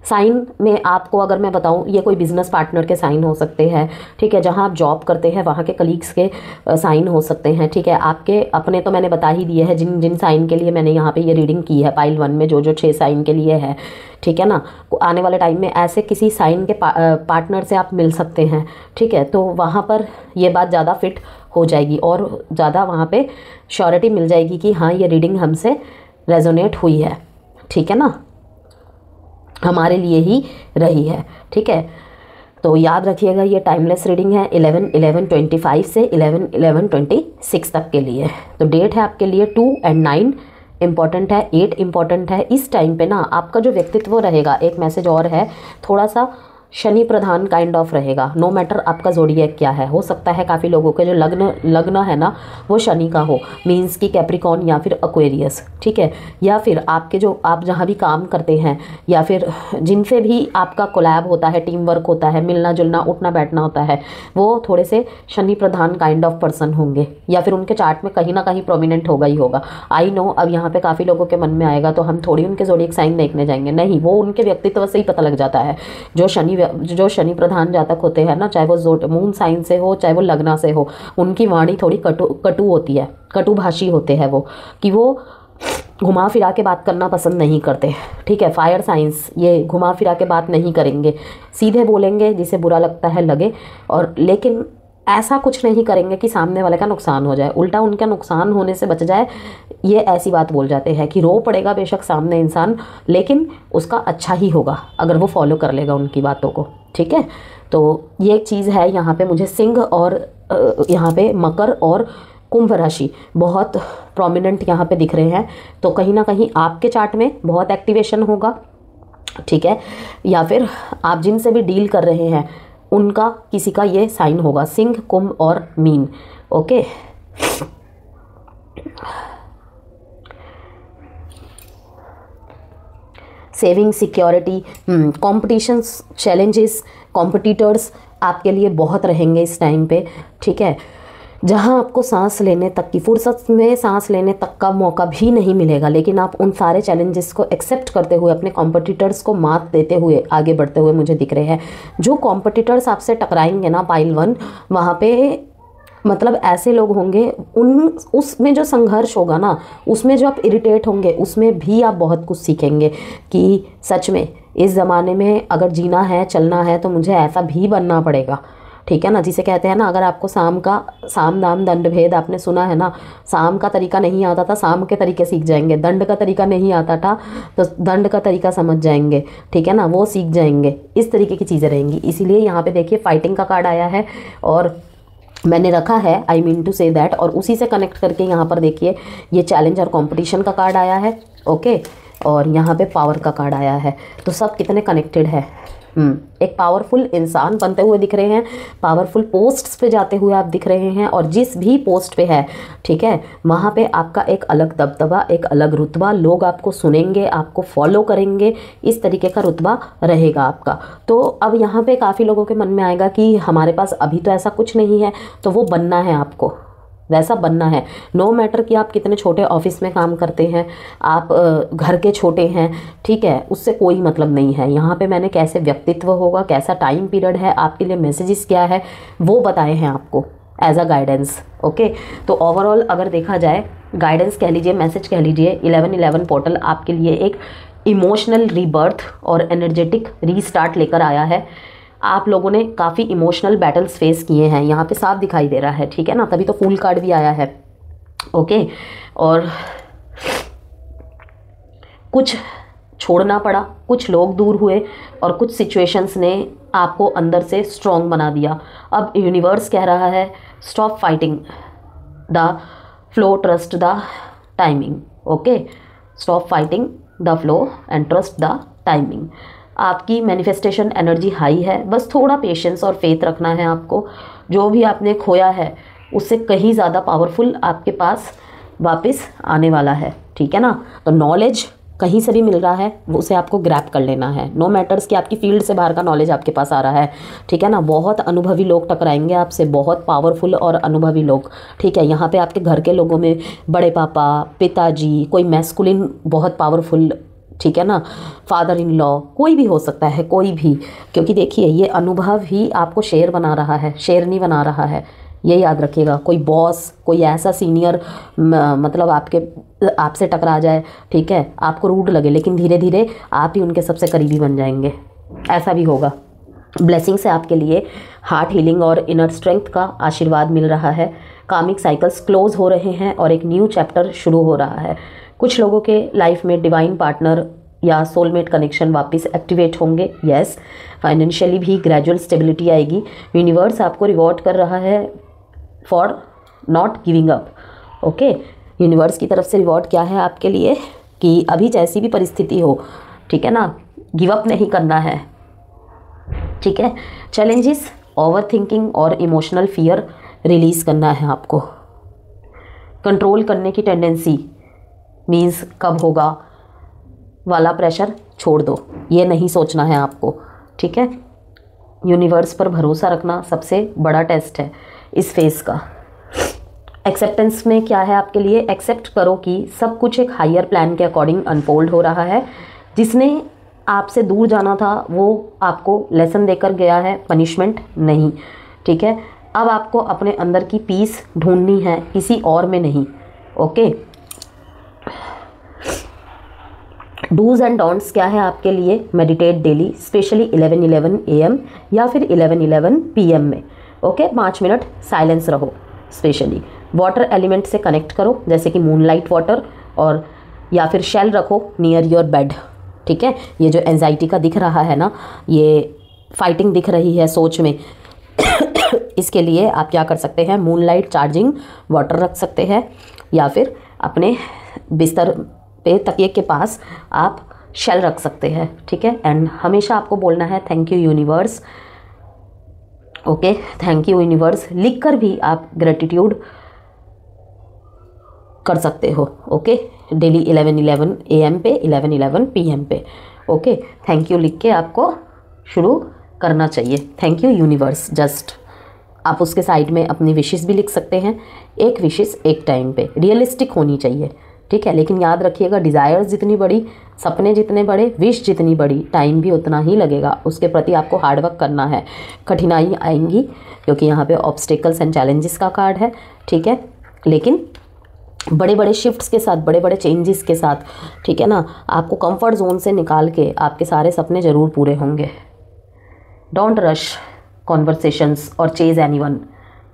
साइन में आपको अगर मैं बताऊं, ये कोई बिजनेस पार्टनर के साइन हो सकते हैं। ठीक है, जहां आप जॉब करते हैं वहां के कलीग्स के साइन हो सकते हैं। ठीक है, आपके अपने तो मैंने बता ही दिए हैं जिन जिन साइन के लिए मैंने यहाँ पे ये रीडिंग की है पाइल 1 में, जो 6 साइन के लिए है। ठीक है ना, आने वाले टाइम में ऐसे किसी साइन के पार्टनर से आप मिल सकते हैं। ठीक है, तो वहाँ पर ये बात ज़्यादा फिट हो जाएगी और ज़्यादा वहाँ पे श्योरिटी मिल जाएगी कि हाँ ये रीडिंग हमसे रेजोनेट हुई है। ठीक है ना, हमारे लिए ही रही है। ठीक है, तो याद रखिएगा ये टाइमलेस रीडिंग है 11-11-25 से 11-11-26 तक के लिए। तो डेट है आपके लिए 2 and 9 इम्पॉर्टेंट है, 8 इम्पॉर्टेंट है। इस टाइम पे ना आपका जो व्यक्तित्व रहेगा, एक मैसेज और है, थोड़ा सा शनि प्रधान काइंड ऑफ रहेगा। नो मैटर आपका ज़ोडिएक क्या है, हो सकता है काफ़ी लोगों के जो लग्न है ना वो शनि का हो, मींस कि कैप्रिकॉन या फिर एक्वेरियस। ठीक है, या फिर आपके जो आप जहाँ भी काम करते हैं या फिर जिनसे भी आपका कोलैब होता है, टीम वर्क होता है, मिलना जुलना उठना बैठना होता है, वो थोड़े से शनि प्रधान काइंड ऑफ पर्सन होंगे, या फिर उनके चार्ट में कहीं ना कहीं प्रोमिनेंट होगा ही होगा। आई नो अब यहाँ पे काफ़ी लोगों के मन में आएगा तो हम थोड़ी उनके ज़ोडिएक साइन देखने जाएंगे, नहीं, वो उनके व्यक्तित्व से ही पता लग जाता है। जो शनि प्रधान जातक होते हैं ना, चाहे वो मून साइन से हो चाहे वो लग्ना से हो, उनकी वाणी थोड़ी कटु होती है, कटुभाषी होते हैं वो, कि वो घुमा फिरा के बात करना पसंद नहीं करते। ठीक है, फायर साइंस ये घुमा फिरा के बात नहीं करेंगे, सीधे बोलेंगे, जिसे बुरा लगता है लगे, और लेकिन ऐसा कुछ नहीं करेंगे कि सामने वाले का नुकसान हो जाए, उल्टा उनका नुकसान होने से बच जाए। ये ऐसी बात बोल जाते हैं कि रो पड़ेगा बेशक सामने इंसान, लेकिन उसका अच्छा ही होगा अगर वो फॉलो कर लेगा उनकी बातों को। ठीक है, तो ये एक चीज़ है। यहाँ पे मुझे सिंह और यहाँ पे मकर और कुंभ राशि बहुत प्रोमिनेंट यहाँ पे दिख रहे हैं, तो कहीं ना कहीं आपके चार्ट में बहुत एक्टिवेशन होगा। ठीक है, या फिर आप जिनसे भी डील कर रहे हैं उनका किसी का ये साइन होगा, सिंह, कुंभ और mean. Okay, saving, security, competitions, challenges, competitors आपके लिए बहुत रहेंगे इस टाइम पे। ठीक है, जहां आपको सांस लेने तक की फुर्सत में सांस लेने तक का मौका भी नहीं मिलेगा, लेकिन आप उन सारे चैलेंजेस को एक्सेप्ट करते हुए अपने कॉम्पिटिटर्स को मात देते हुए आगे बढ़ते हुए मुझे दिख रहे हैं। जो कॉम्पिटिटर्स आपसे टकराएंगे ना पाइल 1, वहाँ पे मतलब ऐसे लोग होंगे, उसमें जो संघर्ष होगा ना, उसमें जो आप इरिटेट होंगे, उसमें भी आप बहुत कुछ सीखेंगे कि सच में इस ज़माने में अगर जीना है, चलना है, तो मुझे ऐसा भी बनना पड़ेगा। ठीक है ना, जिसे कहते हैं ना, अगर आपको साम दाम दंड भेद आपने सुना है ना, साम का तरीका नहीं आता था, साम के तरीके सीख जाएंगे, दंड का तरीका नहीं आता था तो दंड का तरीका समझ जाएंगे। ठीक है ना, वो सीख जाएंगे, इस तरीके की चीज़ें रहेंगी। इसीलिए यहाँ पे देखिए फाइटिंग का कार्ड आया है और मैंने रखा है, I mean to say that. और उसी से कनेक्ट करके यहाँ पर देखिए ये चैलेंज और कंपटीशन का कार्ड आया है, ओके, और यहाँ पे पावर का कार्ड आया है। तो सब कितने कनेक्टेड है। एक पावरफुल इंसान बनते हुए दिख रहे हैं, पावरफुल पोस्ट्स पे जाते हुए आप दिख रहे हैं, और जिस भी पोस्ट पे है, ठीक है, वहाँ पे आपका एक अलग दबदबा, एक अलग रुतबा, लोग आपको सुनेंगे, आपको फॉलो करेंगे, इस तरीके का रुतबा रहेगा आपका। तो अब यहाँ पे काफ़ी लोगों के मन में आएगा कि हमारे पास अभी तो ऐसा कुछ नहीं है, तो वो बनना है आपको, वैसा बनना है। नो मैटर कि आप कितने छोटे ऑफिस में काम करते हैं, आप घर के छोटे हैं, ठीक है, उससे कोई मतलब नहीं है। यहाँ पे मैंने कैसे व्यक्तित्व होगा, कैसा टाइम पीरियड है, आपके लिए मैसेजेस क्या है, वो बताए हैं आपको एज अ गाइडेंस, ओके। तो ओवरऑल अगर देखा जाए, गाइडेंस कह लीजिए, मैसेज कह लीजिए, 1111 पोर्टल आपके लिए एक इमोशनल रीबर्थ और एनर्जेटिक रीस्टार्ट लेकर आया है। आप लोगों ने काफ़ी इमोशनल बैटल्स फेस किए हैं, यहाँ पे साफ दिखाई दे रहा है, ठीक है ना, तभी तो फूल कार्ड भी आया है, ओके। और कुछ छोड़ना पड़ा, कुछ लोग दूर हुए, और कुछ सिचुएशंस ने आपको अंदर से स्ट्रॉन्ग बना दिया। अब यूनिवर्स कह रहा है stop fighting the flow, trust the timing, okay, stop fighting the flow and trust the timing. आपकी मैनिफेस्टेशन एनर्जी हाई है, बस थोड़ा पेशेंस और फेथ रखना है आपको। जो भी आपने खोया है उससे कहीं ज़्यादा पावरफुल आपके पास वापस आने वाला है, ठीक है ना। तो नॉलेज कहीं से भी मिल रहा है, वो उसे आपको ग्रैब कर लेना है। नो मैटर्स कि आपकी फील्ड से बाहर का नॉलेज आपके पास आ रहा है, ठीक है ना। बहुत अनुभवी लोग टकराएंगे आपसे, बहुत पावरफुल और अनुभवी लोग, ठीक है। यहाँ पे आपके घर के लोगों में बड़े पापा, पिताजी, कोई मैस्कुलिन बहुत पावरफुल, ठीक है ना, फादर इन लॉ, कोई भी हो सकता है, कोई भी, क्योंकि देखिए ये अनुभव ही आपको शेर बना रहा है, शेर नहीं बना रहा है, ये याद रखिएगा। कोई बॉस, कोई ऐसा सीनियर मतलब आपसे टकरा जाए, ठीक है, आपको रूड लगे, लेकिन धीरे धीरे आप ही उनके सबसे करीबी बन जाएंगे, ऐसा भी होगा। ब्लेसिंग्स है आपके लिए, हार्ट हीलिंग और इनर स्ट्रेंथ का आशीर्वाद मिल रहा है। कामिक साइकिल्स क्लोज हो रहे हैं और एक न्यू चैप्टर शुरू हो रहा है। कुछ लोगों के लाइफ में डिवाइन पार्टनर या सोलमेट कनेक्शन वापस एक्टिवेट होंगे, यस। फाइनेंशियली भी ग्रेजुअल स्टेबिलिटी आएगी। यूनिवर्स आपको रिवॉर्ड कर रहा है for not giving up, okay. Universe की तरफ से रिवॉर्ड क्या है आपके लिए कि अभी जैसी भी परिस्थिति हो, ठीक है ना, गिव अप नहीं करना है, ठीक है। चैलेंजेस, ओवर थिंकिंग और इमोशनल फियर रिलीज़ करना है आपको। कंट्रोल करने की टेंडेंसी मीन्स कब होगा वाला प्रेशर छोड़ दो, ये नहीं सोचना है आपको, ठीक है। यूनिवर्स पर भरोसा रखना सबसे बड़ा टेस्ट है इस फेज़ का। एक्सेप्टेंस में क्या है आपके लिए, एक्सेप्ट करो कि सब कुछ एक हायर प्लान के अकॉर्डिंग अनफोल्ड हो रहा है। जिसने आपसे दूर जाना था वो आपको लेसन देकर गया है, पनिशमेंट नहीं, ठीक है। अब आपको अपने अंदर की पीस ढूंढनी है, किसी और में नहीं, ओके। डूज एंड डोंट्स क्या है आपके लिए, मेडिटेट डेली, स्पेशली 11:11 AM या फिर 11:11 PM में, ओके। 5 मिनट साइलेंस रहो, स्पेशली वाटर एलिमेंट से कनेक्ट करो, जैसे कि मूनलाइट वाटर, और या फिर शेल रखो नियर योर बेड, ठीक है। ये जो एंजाइटी का दिख रहा है ना, ये फाइटिंग दिख रही है सोच में इसके लिए आप क्या कर सकते हैं, मूनलाइट चार्जिंग वाटर रख सकते हैं, या फिर अपने बिस्तर पे तकिए के पास आप शेल रख सकते हैं, ठीक है। एंड हमेशा आपको बोलना है thank you universe, okay, thank you universe. लिख कर भी आप ग्रेटिट्यूड कर सकते हो, ओके। डेली 11:11 AM पे, 11:11 PM पे, ओके। थैंक यू लिख के आपको शुरू करना चाहिए, थैंक यू यूनिवर्स। जस्ट आप उसके साइड में अपनी विशेस भी लिख सकते हैं, एक विशेस एक टाइम पे, रियलिस्टिक होनी चाहिए, ठीक है। लेकिन याद रखिएगा, डिज़ायर्स जितनी बड़ी, सपने जितने बड़े, विश जितनी बड़ी, टाइम भी उतना ही लगेगा, उसके प्रति आपको हार्डवर्क करना है। कठिनाई आएंगी क्योंकि यहाँ पे ऑब्स्टेकल्स एंड चैलेंजेस का कार्ड है, ठीक है। लेकिन बड़े बड़े शिफ्ट्स के साथ, बड़े बड़े चेंजेस के साथ, ठीक है ना, आपको कंफर्ट जोन से निकाल के आपके सारे सपने ज़रूर पूरे होंगे। डोंट रश कॉन्वर्सेशंस और Chase anyone,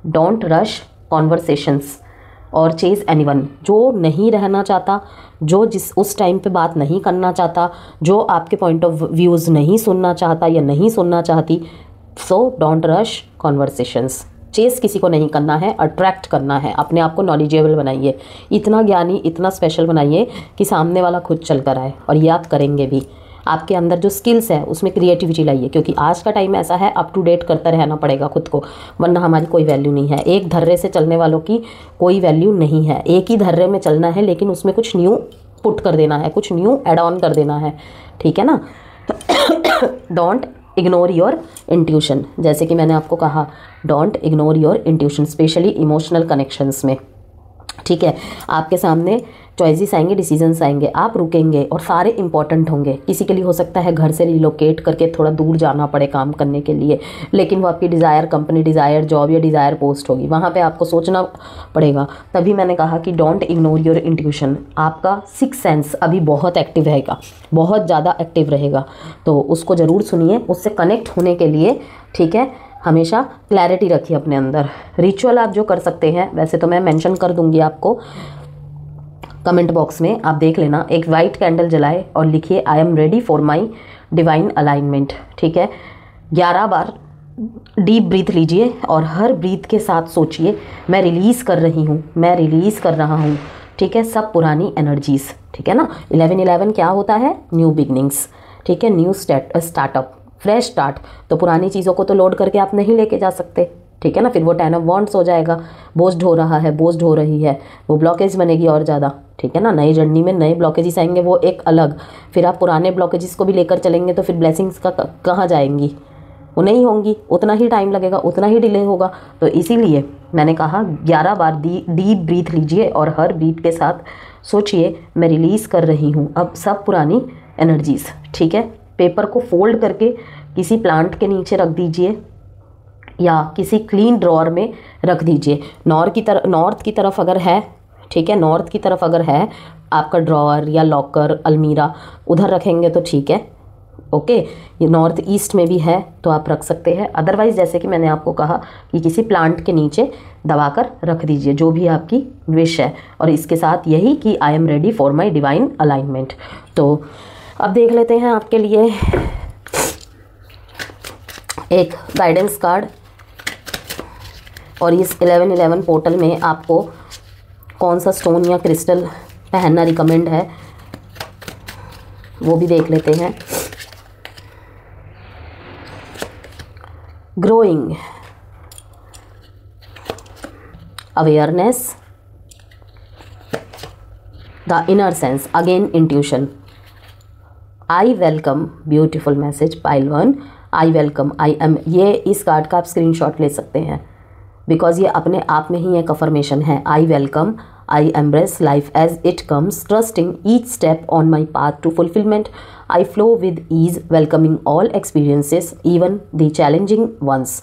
don't rush conversations और चेज़ एनीवन। जो नहीं रहना चाहता, जो जिस उस टाइम पे बात नहीं करना चाहता, जो आपके पॉइंट ऑफ व्यूज़ नहीं सुनना चाहता या नहीं सुनना चाहती, so don't rush conversations, chase किसी को नहीं करना है, अट्रैक्ट करना है। अपने आप को नॉलेजेबल बनाइए, इतना ज्ञानी, इतना स्पेशल बनाइए कि सामने वाला खुद चल कर आए, और याद करेंगे भी। आपके अंदर जो स्किल्स है उसमें क्रिएटिविटी लाइए, क्योंकि आज का टाइम ऐसा है, अप टू डेट करता रहना पड़ेगा खुद को, वरना हमारी कोई वैल्यू नहीं है। एक धर्रे से चलने वालों की कोई वैल्यू नहीं है। एक ही धर्रे में चलना है, लेकिन उसमें कुछ न्यू पुट कर देना है, कुछ न्यू एड ऑन कर देना है, ठीक है ना। डोंट इग्नोर योर इंट्यूशन, जैसे कि मैंने आपको कहा, don't ignore your intuition, specially emotional connections में, ठीक है। आपके सामने चॉइसेस आएंगे, डिसीजंस आएंगे, आप रुकेंगे और सारे इंपॉर्टेंट होंगे। किसी के लिए हो सकता है घर से रिलोकेट करके थोड़ा दूर जाना पड़े काम करने के लिए, लेकिन वो आपकी डिज़ायर कंपनी, डिज़ायर जॉब या डिज़ायर पोस्ट होगी, वहाँ पे आपको सोचना पड़ेगा। तभी मैंने कहा कि डोंट इग्नोर योर इंट्यूशन। आपका सिक्स सेंस अभी बहुत एक्टिव रहेगा, बहुत ज़्यादा एक्टिव रहेगा, तो उसको ज़रूर सुनिए। उससे कनेक्ट होने के लिए, ठीक है, हमेशा क्लैरिटी रखिए अपने अंदर। रिचुअल आप जो कर सकते हैं, वैसे तो मैं मेंशन कर दूंगी आपको कमेंट बॉक्स में, आप देख लेना। एक वाइट कैंडल जलाए और लिखिए I am ready for my divine alignment, ठीक है। 11 बार डीप ब्रीथ लीजिए और हर ब्रीथ के साथ सोचिए मैं रिलीज़ कर रही हूँ, मैं रिलीज़ कर रहा हूँ, ठीक है, सब पुरानी एनर्जीज़, ठीक है ना। 11-11 क्या होता है? न्यू बिगनिंग्स, ठीक है, न्यू स्टार्टअप, फ्रेश स्टार्ट। तो पुरानी चीज़ों को तो लोड करके आप नहीं लेके जा सकते, ठीक है ना। फिर वो 10 ऑफ वॉन्ड्स हो जाएगा, बोझ हो रहा है, बोझ हो रही है, वो ब्लॉकेज बनेगी और ज़्यादा, ठीक है ना। नई जर्नी में नए ब्लॉकेजेस आएंगे, वो एक अलग। फिर आप पुराने ब्लॉकेजेस को भी लेकर चलेंगे तो फिर ब्लेसिंग्स का कहाँ जाएंगी? वो नहीं होंगी, उतना ही टाइम लगेगा, उतना ही डिले होगा। तो इसीलिए मैंने कहा 11 बार डीप ब्रीथ लीजिए और हर ब्रीथ के साथ सोचिए मैं रिलीज़ कर रही हूँ अब सब पुरानी एनर्जीज़, ठीक है। पेपर को फोल्ड करके किसी प्लांट के नीचे रख दीजिए या किसी क्लीन ड्रॉअर में रख दीजिए। नॉर्थ की तरफ अगर है, ठीक है, नॉर्थ की तरफ अगर है आपका ड्रॉअर या लॉकर, अलमीरा, उधर रखेंगे तो ठीक है, ओके। ये नॉर्थ ईस्ट में भी है तो आप रख सकते हैं। अदरवाइज़ जैसे कि मैंने आपको कहा कि किसी प्लांट के नीचे दबाकर रख दीजिए, जो भी आपकी विश है, और इसके साथ यही कि I am ready for my divine alignment. तो अब देख लेते हैं आपके लिए एक गाइडेंस कार्ड, और इस 11-11 पोर्टल में आपको कौन सा स्टोन या क्रिस्टल पहनना रिकमेंड है वो भी देख लेते हैं। Growing awareness, the inner sense, again intuition. I welcome, beautiful message, pile 1, I welcome, I am. ये इस कार्ड का आप स्क्रीनशॉट ले सकते हैं, बिकॉज ये अपने आप में ही एक अफर्मेशन है। I welcome, I embrace life as it comes, trusting each step on my path to fulfilment. I flow with ease, welcoming all experiences, even the challenging ones,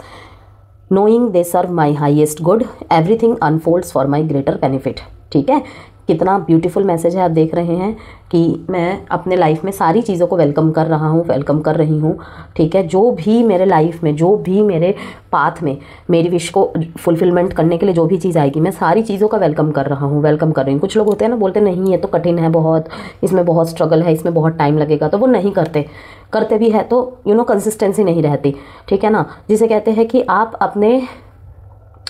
knowing they serve my highest good, everything unfolds for my greater benefit, ठीक है। कितना ब्यूटीफुल मैसेज है। आप देख रहे हैं कि मैं अपने लाइफ में सारी चीज़ों को वेलकम कर रहा हूँ, वेलकम कर रही हूँ, ठीक है। जो भी मेरे लाइफ में, जो भी मेरे पाथ में मेरी विश को फुलफिलमेंट करने के लिए जो भी चीज़ आएगी, मैं सारी चीज़ों का वेलकम कर रहा हूँ, वेलकम कर रही हूँ। कुछ लोग होते हैं ना, बोलते नहीं ये तो कठिन है बहुत, इसमें बहुत स्ट्रगल है, इसमें बहुत टाइम लगेगा, तो वो नहीं करते। करते भी है तो कंसिस्टेंसी नहीं रहती, ठीक है ना। जिसे कहते हैं कि आप अपने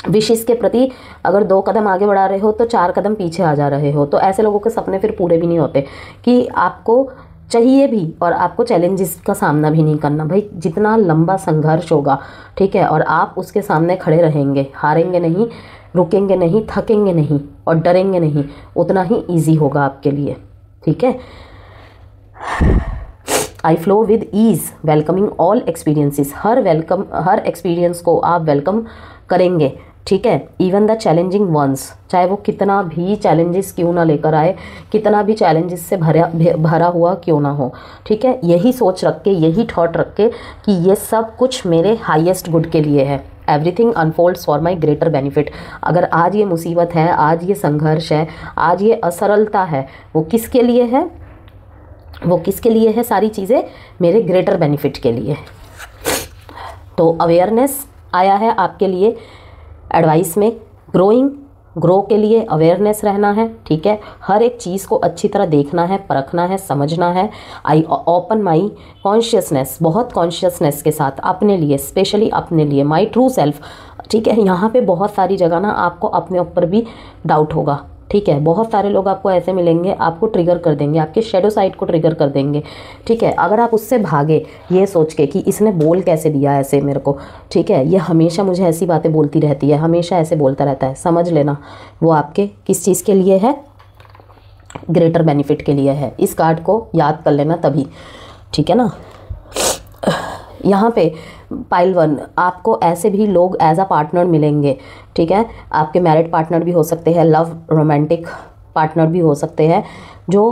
विशेष के प्रति अगर 2 कदम आगे बढ़ा रहे हो तो 4 कदम पीछे आ जा रहे हो, तो ऐसे लोगों के सपने फिर पूरे भी नहीं होते। कि आपको चाहिए भी और आपको चैलेंजेस का सामना भी नहीं करना। भाई जितना लंबा संघर्ष होगा, ठीक है, और आप उसके सामने खड़े रहेंगे, हारेंगे नहीं, रुकेंगे नहीं, थकेंगे नहीं और डरेंगे नहीं, उतना ही ईजी होगा आपके लिए, ठीक है। I flow with ease, welcoming all experiences, हर एक्सपीरियंस को आप वेलकम करेंगे, ठीक है। इवन द चैलेंजिंग वंस, चाहे वो कितना भी चैलेंजेस क्यों ना लेकर आए, कितना भी चैलेंजेस से भरा हुआ क्यों ना हो, ठीक है। यही सोच रख के, यही थॉट रख के कि ये सब कुछ मेरे हाईएस्ट गुड के लिए है, everything unfolds for my greater benefit. अगर आज ये मुसीबत है, आज ये संघर्ष है, आज ये असरलता है, वो किसके लिए है? वो किसके लिए है? सारी चीज़ें मेरे ग्रेटर बेनिफिट के लिए। तो अवेयरनेस आया है आपके लिए एडवाइस में, ग्रोइंग ग्रो के लिए अवेयरनेस रहना है, ठीक है। हर एक चीज़ को अच्छी तरह देखना है, परखना है, समझना है। आई ओपन माई कॉन्शियसनेस, बहुत कॉन्शियसनेस के साथ अपने लिए, स्पेशली अपने लिए, माई ट्रू सेल्फ, ठीक है। यहाँ पे बहुत सारी जगह ना आपको अपने ऊपर भी डाउट होगा, ठीक है। बहुत सारे लोग आपको ऐसे मिलेंगे, आपको ट्रिगर कर देंगे, आपके शेडो साइड को ट्रिगर कर देंगे, ठीक है। अगर आप उससे भागे ये सोच के कि इसने बोल कैसे दिया ऐसे मेरे को, ठीक है, ये हमेशा मुझे ऐसी बातें बोलती रहती है, हमेशा ऐसे बोलता रहता है, समझ लेना वो आपके किस चीज़ के लिए है, ग्रेटर बेनिफिट के लिए है। इस कार्ड को याद कर लेना तभी, ठीक है ना। यहाँ पे पाइल 1, आपको ऐसे भी लोग एज अ पार्टनर मिलेंगे, ठीक है। आपके मैरिड पार्टनर भी हो सकते हैं, लव रोमांटिक पार्टनर भी हो सकते हैं, जो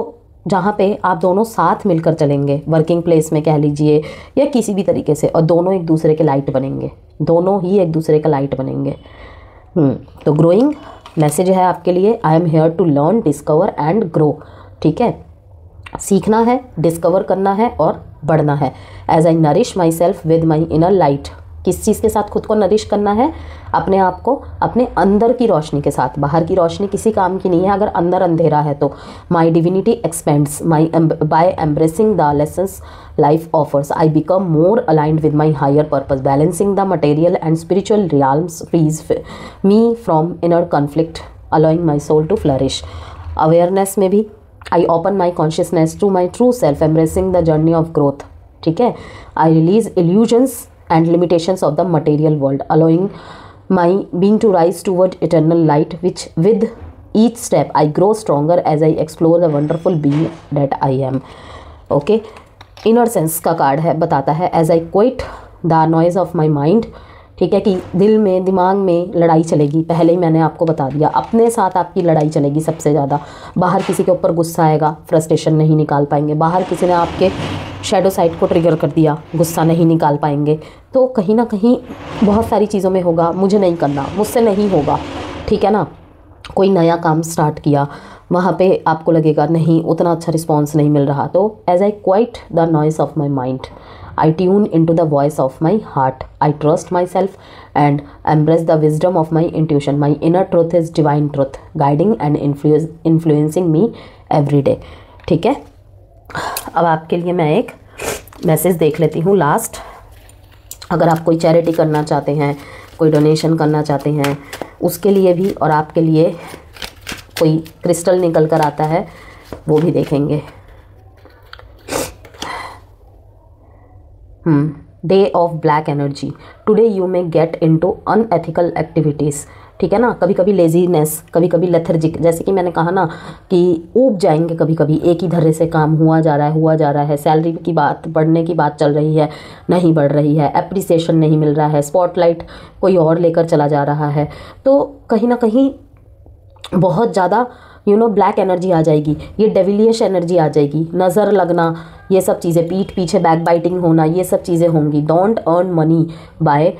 जहाँ पे आप दोनों साथ मिलकर चलेंगे, वर्किंग प्लेस में कह लीजिए या किसी भी तरीके से, और दोनों एक दूसरे के लाइट बनेंगे, दोनों ही एक दूसरे का लाइट बनेंगे। तो ग्रोइंग मैसेज है आपके लिए, I am here to learn, discover and grow, ठीक है। सीखना है, डिस्कवर करना है और बढ़ना है। As I nourish myself with my inner light, किस चीज़ के साथ खुद को नरिश करना है, अपने आप को अपने अंदर की रोशनी के साथ। बाहर की रोशनी किसी काम की नहीं है अगर अंदर अंधेरा है तो। My divinity expands my by embracing the lessons life offers, I become more aligned with my higher purpose, balancing the material and spiritual realms, frees me from inner conflict, allowing my soul to flourish. Awareness में भी I open my consciousness to my true self, embracing the journey of growth, ठीक है। I release illusions and limitations of the material world, allowing my being to rise toward eternal light, which with each step I grow stronger as I explore the wonderful being that I am, okay। Inner sense का कार्ड है, बताता है as I quit the noise of my mind, ठीक है, कि दिल में, दिमाग में लड़ाई चलेगी। पहले ही मैंने आपको बता दिया, अपने साथ आपकी लड़ाई चलेगी सबसे ज़्यादा। बाहर किसी के ऊपर गुस्सा आएगा, फ्रस्ट्रेशन नहीं निकाल पाएंगे। बाहर किसी ने आपके शैडो साइड को ट्रिगर कर दिया, गुस्सा नहीं निकाल पाएंगे। तो कहीं ना कहीं बहुत सारी चीज़ों में होगा, मुझे नहीं करना, मुझसे नहीं होगा, ठीक है ना। कोई नया काम स्टार्ट किया, वहाँ पे आपको लगेगा नहीं, उतना अच्छा रिस्पॉन्स नहीं मिल रहा। तो as I quiet the noise of my mind, I tune into the voice of my heart. I trust myself and embrace the wisdom of my intuition. My inner truth is divine truth, guiding and influencing me every day. ठीक है। अब आपके लिए मैं एक मैसेज देख लेती हूँ लास्ट। अगर आप कोई चैरिटी करना चाहते हैं, कोई डोनेशन करना चाहते हैं, उसके लिए भी, और आपके लिए कोई क्रिस्टल निकल कर आता है वो भी देखेंगे। Day of black energy, today you may gate into unethical activities, ठीक है ना। कभी कभी लेजीनेस, कभी कभी लेथर्जिक, जैसे कि मैंने कहा ना कि ऊब जाएंगे कभी कभी, एक ही धर्रे से काम हुआ जा रहा है, सैलरी की बात, बढ़ने की बात चल रही है, नहीं बढ़ रही है, एप्रिसिएशन नहीं मिल रहा है, स्पॉटलाइट कोई और लेकर चला जा रहा है। तो कहीं ना कहीं बहुत ज़्यादा ब्लैक एनर्जी आ जाएगी, ये डेविलियश एनर्जी आ जाएगी, नज़र लगना, ये सब चीज़ें, पीठ पीछे बैक बाइटिंग होना, ये सब चीज़ें होंगी। Don't earn money by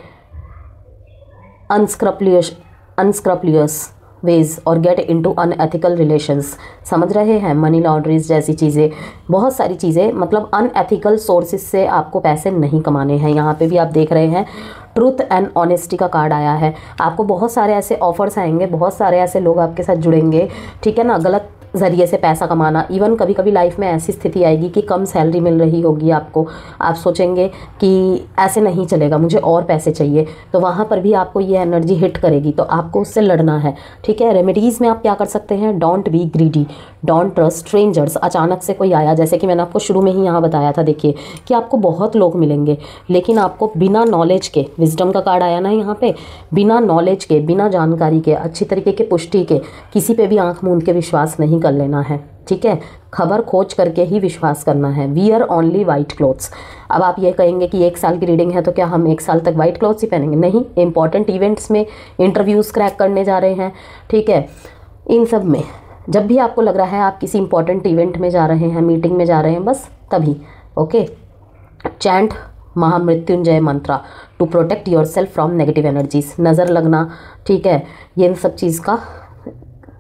unscrupulous ways or get into unethical relations, समझ रहे हैं। मनी लॉन्ड्रीज जैसी चीज़ें, बहुत सारी चीज़ें, मतलब अनएथिकल सोर्सेज से आपको पैसे नहीं कमाने हैं। यहाँ पे भी आप देख रहे हैं ट्रूथ एंड ऑनेस्टी का कार्ड आया है। आपको बहुत सारे ऐसे ऑफर्स आएंगे, बहुत सारे ऐसे लोग आपके साथ जुड़ेंगे, ठीक है ना। गलत ज़रिए से पैसा कमाना, इवन कभी कभी लाइफ में ऐसी स्थिति आएगी कि कम सैलरी मिल रही होगी आपको, आप सोचेंगे कि ऐसे नहीं चलेगा, मुझे और पैसे चाहिए, तो वहाँ पर भी आपको ये एनर्जी हिट करेगी, तो आपको उससे लड़ना है, ठीक है। रेमेडीज़ में आप क्या कर सकते हैं, don't be greedy, don't trust strangers. अचानक से कोई आया, जैसे कि मैंने आपको शुरू में ही यहाँ बताया था, देखिए कि आपको बहुत लोग मिलेंगे, लेकिन आपको बिना नॉलेज के, विजडम का कार्ड आया ना यहाँ पे, बिना नॉलेज के, बिना जानकारी के, अच्छी तरीके के पुष्टि के, किसी पे भी आंख मूंद के विश्वास नहीं कर लेना है, ठीक है। खबर खोज करके ही विश्वास करना है। Wear only white clothes. अब आप ये कहेंगे कि 1 साल की रीडिंग है तो क्या हम 1 साल तक वाइट क्लोथ्स ही पहनेंगे? नहीं, इंपॉर्टेंट इवेंट्स में, इंटरव्यूज़ क्रैक करने जा रहे हैं, ठीक है, इन सब में जब भी आपको लग रहा है आप किसी इंपॉर्टेंट इवेंट में जा रहे हैं, मीटिंग में जा रहे हैं, बस तभी, okay. Chant Mahamrityunjaya mantra to protect yourself from negative energies. नज़र लगना, ठीक है, ये सब चीज़ का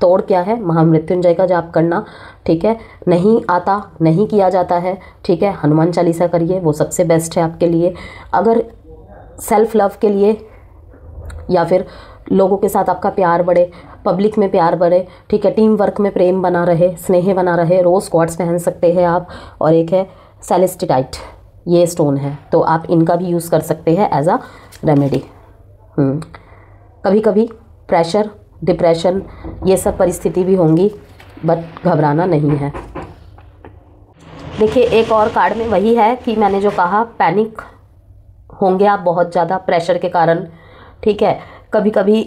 तोड़ क्या है, महामृत्युंजय का जाप करना, ठीक है। नहीं आता, नहीं किया जाता है, ठीक है, हनुमान चालीसा करिए, वो सबसे बेस्ट है आपके लिए। अगर सेल्फ लव के लिए या फिर लोगों के साथ आपका प्यार बढ़े, पब्लिक में प्यार बढ़े, ठीक है, टीम वर्क में प्रेम बना रहे, स्नेह बना रहे। रोज़ क्वार्ट्स पहन सकते हैं आप। और एक है सेलेस्टिटाइट, ये स्टोन है, तो आप इनका भी यूज़ कर सकते हैं एज अ रेमेडी। कभी कभी प्रेशर, डिप्रेशन, ये सब परिस्थिति भी होंगी, बट घबराना नहीं है। देखिए एक और कार्ड में वही है कि मैंने जो कहा, पैनिक होंगे आप बहुत ज़्यादा प्रेशर के कारण, ठीक है। कभी कभी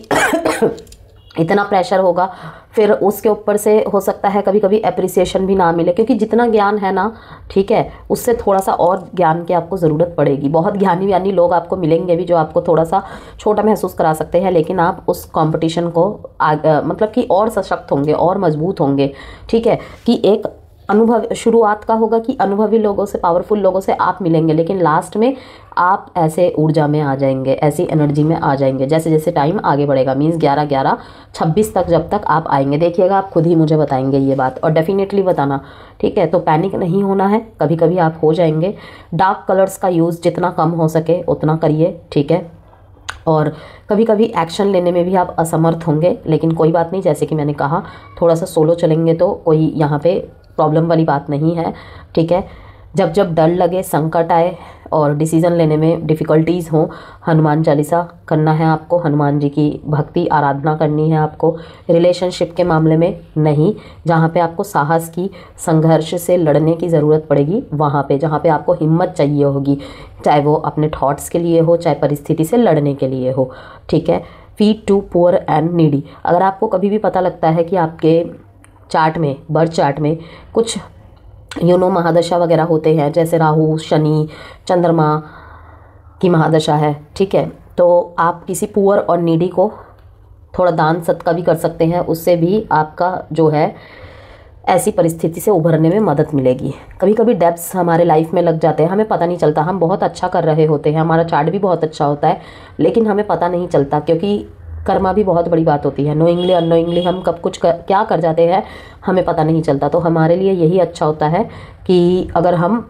इतना प्रेशर होगा, फिर उसके ऊपर से हो सकता है कभी कभी एप्रिसिएशन भी ना मिले, क्योंकि जितना ज्ञान है ना, ठीक है, उससे थोड़ा सा और ज्ञान की आपको ज़रूरत पड़ेगी। बहुत ज्ञानी लोग आपको मिलेंगे भी जो आपको थोड़ा सा छोटा महसूस करा सकते हैं, लेकिन आप उस कंपटीशन को मतलब कि और सशक्त होंगे और मजबूत होंगे, ठीक है। कि एक अनुभव शुरुआत का होगा कि अनुभवी लोगों से, पावरफुल लोगों से आप मिलेंगे, लेकिन लास्ट में आप ऐसे ऊर्जा में आ जाएंगे, ऐसी एनर्जी में आ जाएंगे जैसे जैसे टाइम आगे बढ़ेगा। मीन्स 11-11-26 तक जब तक आप आएंगे, देखिएगा आप खुद ही मुझे बताएंगे ये बात, और डेफिनेटली बताना, ठीक है। तो पैनिक नहीं होना है, कभी कभी आप हो जाएंगे। डार्क कलर्स का यूज़ जितना कम हो सके उतना करिए, ठीक है। और कभी कभी एक्शन लेने में भी आप असमर्थ होंगे, लेकिन कोई बात नहीं, जैसे कि मैंने कहा थोड़ा सा सोलो चलेंगे तो कोई यहाँ पे प्रॉब्लम वाली बात नहीं है, ठीक है। जब जब डर लगे, संकट आए और डिसीज़न लेने में डिफ़िकल्टीज़ हों, हनुमान चालीसा करना है आपको, हनुमान जी की भक्ति आराधना करनी है आपको। रिलेशनशिप के मामले में नहीं, जहाँ पे आपको साहस की, संघर्ष से लड़ने की ज़रूरत पड़ेगी, वहाँ पे जहाँ पे आपको हिम्मत चाहिए होगी, चाहे वो अपने थॉट्स के लिए हो, चाहे परिस्थिति से लड़ने के लिए हो, ठीक है। Feed to poor and needy, अगर आपको कभी भी पता लगता है कि आपके चार्ट में, बर्थ चार्ट में कुछ महादशा वगैरह होते हैं, जैसे राहु, शनि, चंद्रमा की महादशा है, ठीक है, तो आप किसी पुअर और नीडी को थोड़ा दान सदका भी कर सकते हैं, उससे भी आपका जो है ऐसी परिस्थिति से उभरने में मदद मिलेगी। कभी कभी डेब्ट्स हमारे लाइफ में लग जाते हैं, हमें पता नहीं चलता, हम बहुत अच्छा कर रहे होते हैं, हमारा चार्ट भी बहुत अच्छा होता है, लेकिन हमें पता नहीं चलता, क्योंकि कर्मा भी बहुत बड़ी बात होती है। नोइंगली अननोइंगली हम कब कुछ क्या कर जाते हैं हमें पता नहीं चलता। तो हमारे लिए यही अच्छा होता है कि अगर हम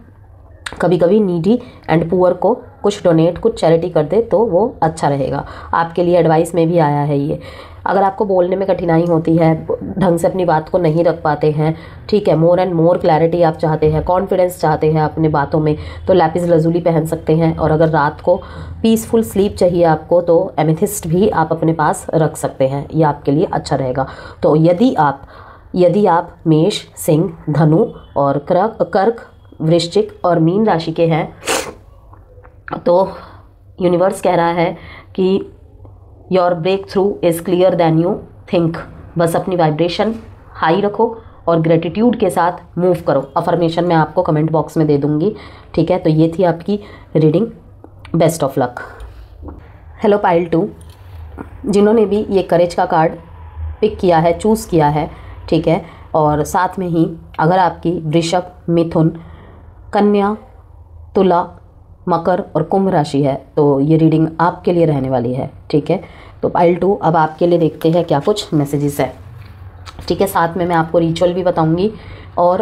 कभी कभी नीडी एंड पुअर को कुछ डोनेट, कुछ चैरिटी कर दे तो वो अच्छा रहेगा। आपके लिए एडवाइस में भी आया है ये। अगर आपको बोलने में कठिनाई होती है, ढंग से अपनी बात को नहीं रख पाते हैं, ठीक है, मोर एंड मोर क्लैरिटी आप चाहते हैं, कॉन्फिडेंस चाहते हैं अपने बातों में, तो लैपिस लजुली पहन सकते हैं। और अगर रात को पीसफुल स्लीप चाहिए आपको, तो एमेथिस्ट भी आप अपने पास रख सकते हैं, ये आपके लिए अच्छा रहेगा। तो यदि आप मेष, सिंह, धनु और कर्क, वृश्चिक और मीन राशि के हैं, तो यूनिवर्स कह रहा है कि your breakthrough is clear than you think. बस अपनी वाइब्रेशन हाई रखो और ग्रेटिट्यूड के साथ मूव करो। अफर्मेशन मैं आपको कमेंट बॉक्स में दे दूंगी, ठीक है। तो ये थी आपकी reading. Best of luck. Hello pile 2, जिन्होंने भी ये करेज का कार्ड पिक किया है, चूज़ किया है, ठीक है, और साथ में ही अगर आपकी वृषभ, मिथुन, कन्या, तुला, मकर और कुंभ राशि है, तो ये रीडिंग आपके लिए रहने वाली है, ठीक है। तो पाइल 2 अब आपके लिए देखते हैं क्या कुछ मैसेजेस है, ठीक है। साथ में मैं आपको रिचुअल भी बताऊंगी और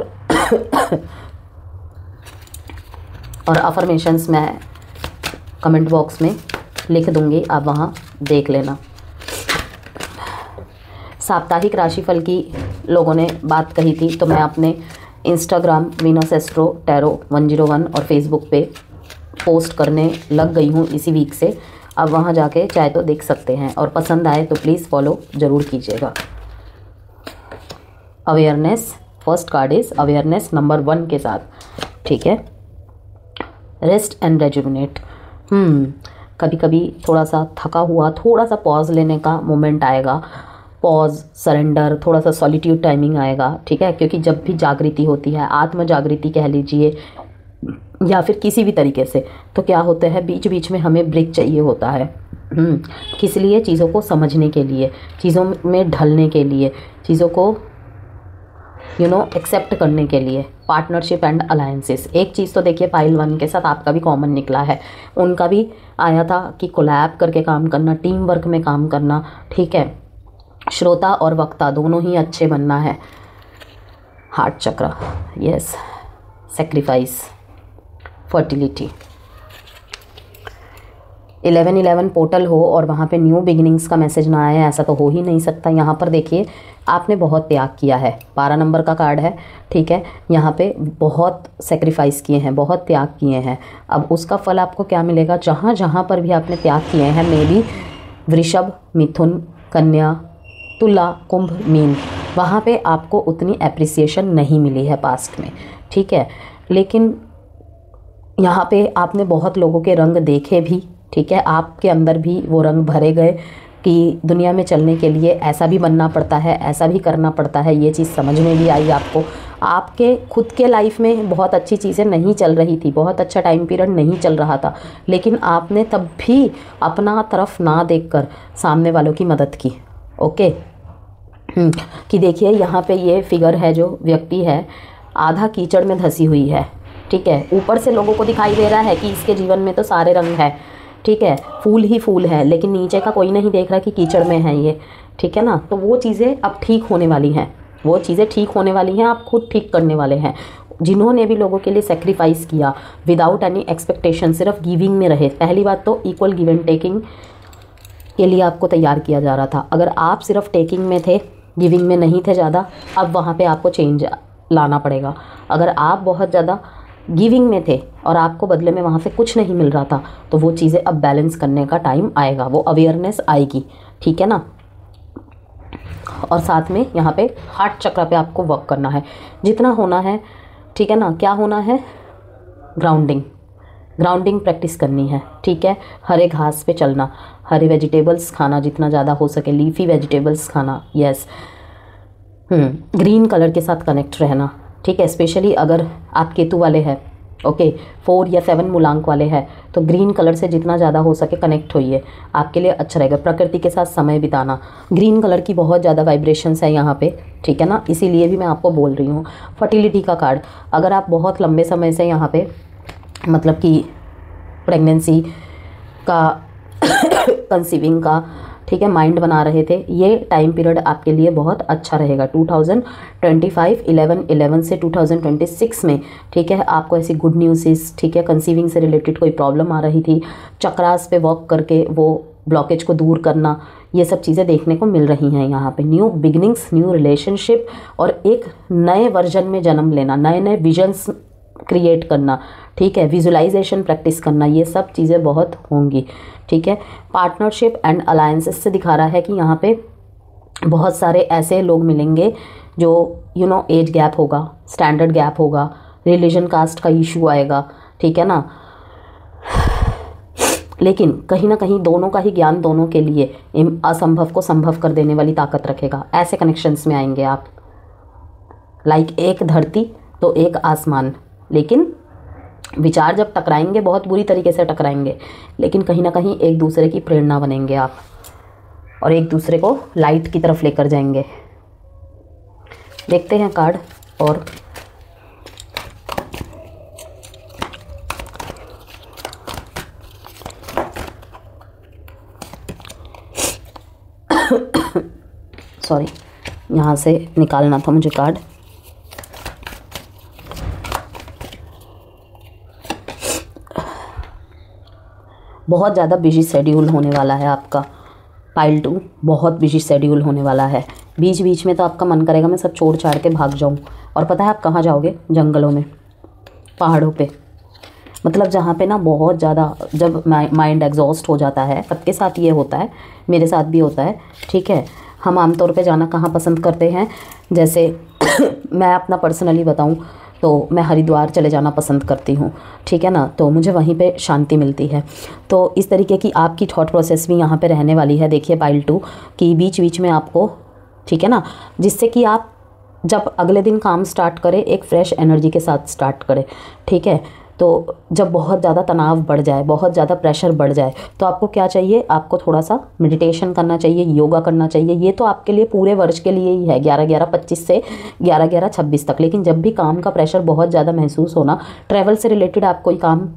अफर्मेशंस मैं कमेंट बॉक्स में लिख दूंगी, आप वहाँ देख लेना। साप्ताहिक राशिफल की लोगों ने बात कही थी, तो मैं अपने इंस्टाग्राम वीनस एस्ट्रो टैरो 101 और फेसबुक पे पोस्ट करने लग गई हूँ इसी वीक से। अब वहाँ जाके चाहे तो देख सकते हैं, और पसंद आए तो प्लीज़ फॉलो ज़रूर कीजिएगा। Awareness, first card is awareness number 1 के साथ, ठीक है। Rest and rejuvenate. कभी कभी थोड़ा सा थका हुआ, थोड़ा सा पॉज लेने का मोमेंट आएगा, पॉज, सरेंडर, थोड़ा सा सॉलिट्यूड टाइमिंग आएगा, ठीक है। क्योंकि जब भी जागृति होती है, आत्म जागृति कह लीजिए या फिर किसी भी तरीके से, तो क्या होता है बीच बीच में हमें ब्रेक चाहिए होता है। किस लिए? चीज़ों को समझने के लिए, चीज़ों में ढलने के लिए, चीज़ों को एक्सेप्ट करने के लिए। पार्टनरशिप एंड अलायंसेस, एक चीज़ तो देखिए पाइल 1 के साथ आपका भी कॉमन निकला है, उनका भी आया था कि कोलैब करके काम करना, टीम वर्क में काम करना, ठीक है। श्रोता और वक्ता दोनों ही अच्छे बनना है। हार्ट चक्र, यस। Sacrifice, fertility. 1111 पोर्टल हो और वहाँ पे न्यू बिगिनिंग्स का मैसेज ना आए, ऐसा तो हो ही नहीं सकता। यहाँ पर देखिए आपने बहुत त्याग किया है, 12 नंबर का कार्ड है, ठीक है। यहाँ पे बहुत सेक्रीफाइस किए हैं, बहुत त्याग किए हैं। अब उसका फल आपको क्या मिलेगा? जहाँ जहाँ पर भी आपने त्याग किए हैं, मे बी वृषभ, मिथुन, कन्या, तुला, कुंभ, मीन, वहाँ पे आपको उतनी एप्रिसिएशन नहीं मिली है पास्ट में, ठीक है। लेकिन यहाँ पे आपने बहुत लोगों के रंग देखे भी, ठीक है। आपके अंदर भी वो रंग भरे गए कि दुनिया में चलने के लिए ऐसा भी बनना पड़ता है, ऐसा भी करना पड़ता है। ये चीज़ समझ में भी आई आपको। आपके खुद के लाइफ में बहुत अच्छी चीज़ें नहीं चल रही थी, बहुत अच्छा टाइम पीरियड नहीं चल रहा था, लेकिन आपने तब भी अपना तरफ ना देखकर सामने वालों की मदद की। ओके, कि देखिए यहाँ पे ये फिगर है, जो व्यक्ति है आधा कीचड़ में धंसी हुई है, ठीक है। ऊपर से लोगों को दिखाई दे रहा है कि इसके जीवन में तो सारे रंग है, ठीक है, फूल ही फूल है, लेकिन नीचे का कोई नहीं देख रहा कि कीचड़ में है ये, ठीक है ना। तो वो चीज़ें अब ठीक होने वाली हैं, वो चीज़ें ठीक होने वाली हैं, आप खुद ठीक करने वाले हैं। जिन्होंने भी लोगों के लिए सेक्रीफाइस किया विदाउट एनी एक्सपेक्टेशन, सिर्फ गिविंग में रहे। पहली बात तो इक्वल गिव एंड टेकिंग के लिए आपको तैयार किया जा रहा था। अगर आप सिर्फ टेकिंग में थे, गिविंग में नहीं थे ज़्यादा, अब वहाँ पे आपको चेंज लाना पड़ेगा। अगर आप बहुत ज़्यादा गिविंग में थे और आपको बदले में वहाँ से कुछ नहीं मिल रहा था, तो वो चीज़ें अब बैलेंस करने का टाइम आएगा, वो अवेयरनेस आएगी, ठीक है ना। और साथ में यहाँ पे हार्ट चक्र पे आपको वर्क करना है जितना होना है, ठीक है ना। क्या होना है? ग्राउंडिंग प्रैक्टिस करनी है, ठीक है। हरे घास पे चलना, हरे वेजिटेबल्स खाना जितना ज़्यादा हो सके, लीफी वेजिटेबल्स खाना, यस। ग्रीन कलर के साथ कनेक्ट रहना, ठीक है। स्पेशली अगर आप केतु वाले हैं, ओके, 4 या 7 मूलांक वाले हैं, तो ग्रीन कलर से जितना ज़्यादा हो सके कनेक्ट होइए, आपके लिए अच्छा रहेगा। प्रकृति के साथ समय बिताना, ग्रीन कलर की बहुत ज़्यादा वाइब्रेशंस है यहाँ पे, ठीक है ना, इसीलिए भी मैं आपको बोल रही हूँ। फर्टिलिटी का कार्ड, अगर आप बहुत लंबे समय से यहाँ पे मतलब कि प्रेगनेंसी का कंसीविंग का, ठीक है, माइंड बना रहे थे, ये टाइम पीरियड आपके लिए बहुत अच्छा रहेगा। 2025 11/11 से 2026 में, ठीक है, आपको ऐसी गुड न्यूज़, ठीक है, कंसीविंग से रिलेटेड कोई प्रॉब्लम आ रही थी, चक्रास पे वर्क करके वो ब्लॉकेज को दूर करना, ये सब चीज़ें देखने को मिल रही हैं यहाँ पे। न्यू बिगिनिंग्स, न्यू रिलेशनशिप और एक नए वर्जन में जन्म लेना, नए नए विजन्स क्रिएट करना, ठीक है, विजुलाइजेशन प्रैक्टिस करना, ये सब चीज़ें बहुत होंगी, ठीक है। पार्टनरशिप एंड अलायंसेस से दिखा रहा है कि यहाँ पे बहुत सारे ऐसे लोग मिलेंगे जो एज गैप होगा, स्टैंडर्ड गैप होगा, रिलीजन कास्ट का इशू आएगा, ठीक है ना। लेकिन कहीं ना कहीं दोनों का ही ज्ञान दोनों के लिए असंभव को संभव कर देने वाली ताकत रखेगा। ऐसे कनेक्शंस में आएंगे आप, लाइक एक धरती तो एक आसमान। लेकिन विचार जब टकराएंगे, बहुत बुरी तरीके से टकराएंगे, लेकिन कहीं ना कहीं एक दूसरे की प्रेरणा बनेंगे आप और एक दूसरे को लाइट की तरफ लेकर जाएंगे। देखते हैं कार्ड। और सॉरी, यहाँ से निकालना था मुझे कार्ड। बहुत ज़्यादा बिजी शेड्यूल होने वाला है आपका पाइल 2, बहुत बिजी शेड्यूल होने वाला है। बीच बीच में तो आपका मन करेगा मैं सब छोड़ छाड़ के भाग जाऊं। और पता है आप कहाँ जाओगे? जंगलों में, पहाड़ों पे, मतलब जहाँ पे ना बहुत ज़्यादा जब माइंड एग्जॉस्ट हो जाता है। सबके साथ ये होता है, मेरे साथ भी होता है, ठीक है। हम आमतौर पे जाना कहाँ पसंद करते हैं? जैसे मैं अपना पर्सनली बताऊँ तो मैं हरिद्वार चले जाना पसंद करती हूँ, ठीक है ना। तो मुझे वहीं पे शांति मिलती है। तो इस तरीके की आपकी थॉट प्रोसेस भी यहाँ पे रहने वाली है। देखिए पाइल 2 कि बीच बीच में आपको, ठीक है ना, जिससे कि आप जब अगले दिन काम स्टार्ट करें एक फ्रेश एनर्जी के साथ स्टार्ट करें, ठीक है। तो जब बहुत ज़्यादा तनाव बढ़ जाए, बहुत ज़्यादा प्रेशर बढ़ जाए, तो आपको क्या चाहिए? आपको थोड़ा सा मेडिटेशन करना चाहिए, योगा करना चाहिए। ये तो आपके लिए पूरे वर्ष के लिए ही है, 11/11/25 से 11/11/26 तक। लेकिन जब भी काम का प्रेशर बहुत ज़्यादा महसूस होना, ट्रैवल से रिलेटेड आप कोई काम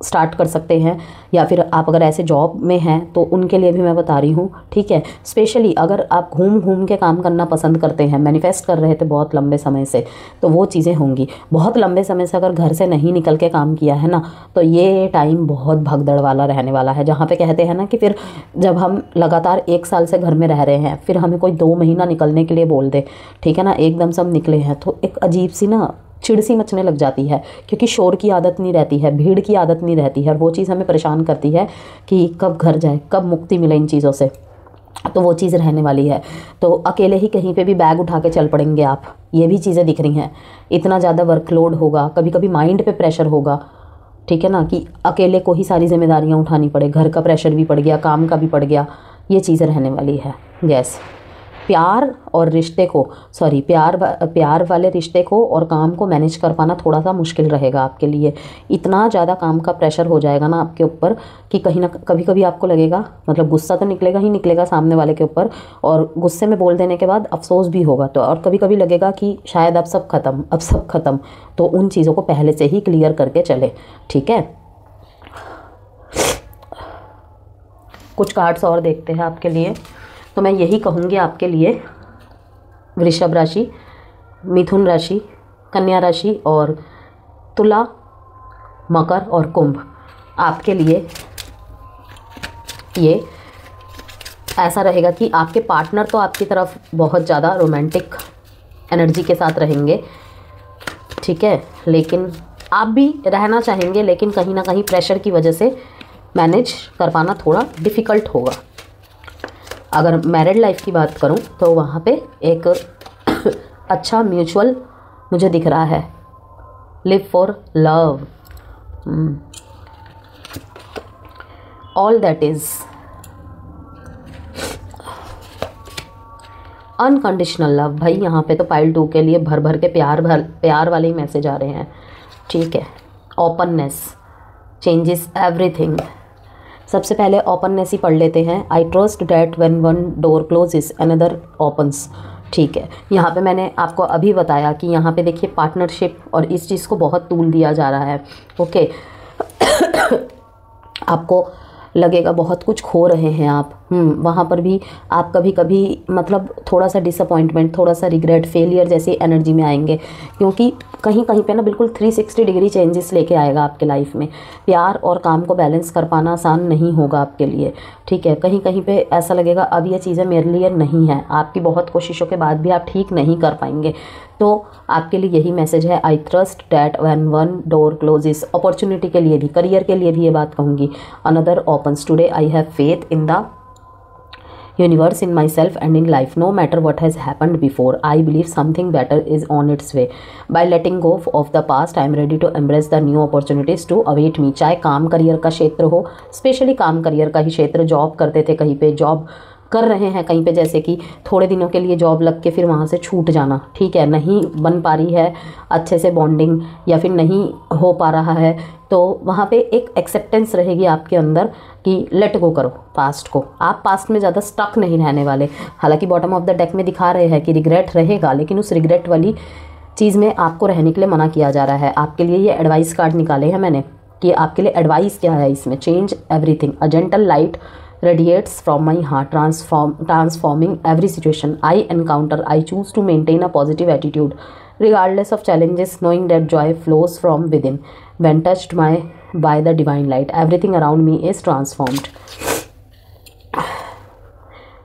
स्टार्ट कर सकते हैं, या फिर आप अगर ऐसे जॉब में हैं तो उनके लिए भी मैं बता रही हूँ, ठीक है। स्पेशली अगर आप घूम घूम के काम करना पसंद करते हैं, मैनिफेस्ट कर रहे थे बहुत लंबे समय से, तो वो चीज़ें होंगी। बहुत लंबे समय से अगर घर से नहीं निकल के काम किया है ना, तो ये टाइम बहुत भगदड़ वाला रहने वाला है। जहाँ पे कहते हैं ना कि फिर जब हम लगातार 1 साल से घर में रह रहे हैं, फिर हमें कोई 2 महीना निकलने के लिए बोल दे, ठीक है ना, एकदम से हम निकले हैं, तो एक अजीब सी ना चिड़ सी मचने लग जाती है, क्योंकि शोर की आदत नहीं रहती है, भीड़ की आदत नहीं रहती है, और वो चीज़ हमें परेशान करती है कि कब घर जाए, कब मुक्ति मिले इन चीज़ों से। तो वो चीज़ रहने वाली है। तो अकेले ही कहीं पे भी बैग उठा के चल पड़ेंगे आप, ये भी चीज़ें दिख रही हैं। इतना ज़्यादा वर्कलोड होगा, कभी कभी माइंड पे प्रेशर होगा, ठीक है ना, कि अकेले को ही सारी जिम्मेदारियाँ उठानी पड़े, घर का प्रेशर भी पड़ गया, काम का भी पड़ गया, ये चीज़ें रहने वाली है। यस, प्यार और रिश्ते को, सॉरी, प्यार वाले रिश्ते को और काम को मैनेज कर पाना थोड़ा सा मुश्किल रहेगा आपके लिए। इतना ज़्यादा काम का प्रेशर हो जाएगा ना आपके ऊपर कि कहीं ना कभी कभी आपको लगेगा, मतलब गुस्सा तो निकलेगा ही निकलेगा सामने वाले के ऊपर, और गुस्से में बोल देने के बाद अफसोस भी होगा। तो और कभी कभी लगेगा कि शायद अब सब ख़त्म। तो उन चीज़ों को पहले से ही क्लियर करके चले, ठीक है। कुछ कार्ड्स और देखते हैं आपके लिए। तो मैं यही कहूँगी आपके लिए, वृषभ राशि, मिथुन राशि, कन्या राशि और तुला, मकर और कुंभ, आपके लिए ये ऐसा रहेगा कि आपके पार्टनर तो आपकी तरफ बहुत ज़्यादा रोमांटिक एनर्जी के साथ रहेंगे, ठीक है, लेकिन आप भी रहना चाहेंगे, लेकिन कहीं ना कहीं प्रेशर की वजह से मैनेज कर पाना थोड़ा डिफ़िकल्ट होगा। अगर मैरिड लाइफ की बात करूं तो वहाँ पे एक अच्छा म्यूचुअल मुझे दिख रहा है, live for love, all that is unconditional love. भाई यहाँ पे तो पाइल 2 के लिए भर भर के प्यार वाले ही मैसेज आ रहे हैं, ठीक है। Openness changes everything. सबसे पहले ओपननेस ही पढ़ लेते हैं। I trust that when one door closes another opens, ठीक है। यहाँ पे मैंने आपको अभी बताया कि यहाँ पे देखिए पार्टनरशिप और इस चीज़ को बहुत तूल दिया जा रहा है, ओके। आपको लगेगा बहुत कुछ खो रहे हैं आप, वहाँ पर भी आप कभी कभी मतलब थोड़ा सा डिसअपॉइंटमेंट, थोड़ा सा रिग्रेट, फेलियर जैसी एनर्जी में आएंगे, क्योंकि कहीं कहीं पे ना बिल्कुल 360 डिग्री चेंजेस लेके आएगा आपके लाइफ में। प्यार और काम को बैलेंस कर पाना आसान नहीं होगा आपके लिए, ठीक है। कहीं कहीं पे ऐसा लगेगा अब ये चीज़ें मेरे लिए नहीं है, आपकी बहुत कोशिशों के बाद भी आप ठीक नहीं कर पाएंगे। तो आपके लिए यही मैसेज है, I trust that when one door closes. Opportunity के लिए भी, करियर के लिए भी ये बात कहूँगी, another opens. Today I have faith in the universe, in myself and in life. No matter what has happened before, I believe something better is on its way. By letting go of the past, I am ready to embrace the new opportunities to await me. चाहे काम करियर का क्षेत्र हो, स्पेशली काम करियर का ही क्षेत्र, जॉब करते थे कहीं पे, जॉब कर रहे हैं कहीं पे, जैसे कि थोड़े दिनों के लिए जॉब लग के फिर वहाँ से छूट जाना, ठीक है, नहीं बन पा रही है अच्छे से बॉन्डिंग, या फिर नहीं हो पा रहा है, तो वहाँ पे एक एक्सेप्टेंस रहेगी आपके अंदर कि लेट गो करो पास्ट को। आप पास्ट में ज़्यादा स्टक नहीं रहने वाले। हालांकि बॉटम ऑफ द डेक में दिखा रहे हैं कि रिग्रेट रहेगा, लेकिन उस रिग्रेट वाली चीज़ में आपको रहने के लिए मना किया जा रहा है। आपके लिए ये एडवाइस कार्ड निकाले हैं मैंने कि आपके लिए एडवाइस क्या है इसमें। Change everything, a gentle light radiates from my heart, transforming every situation I encounter. I choose to maintain a positive attitude regardless of challenges, knowing that joy flows from within. When touched by the divine light, everything around me is transformed.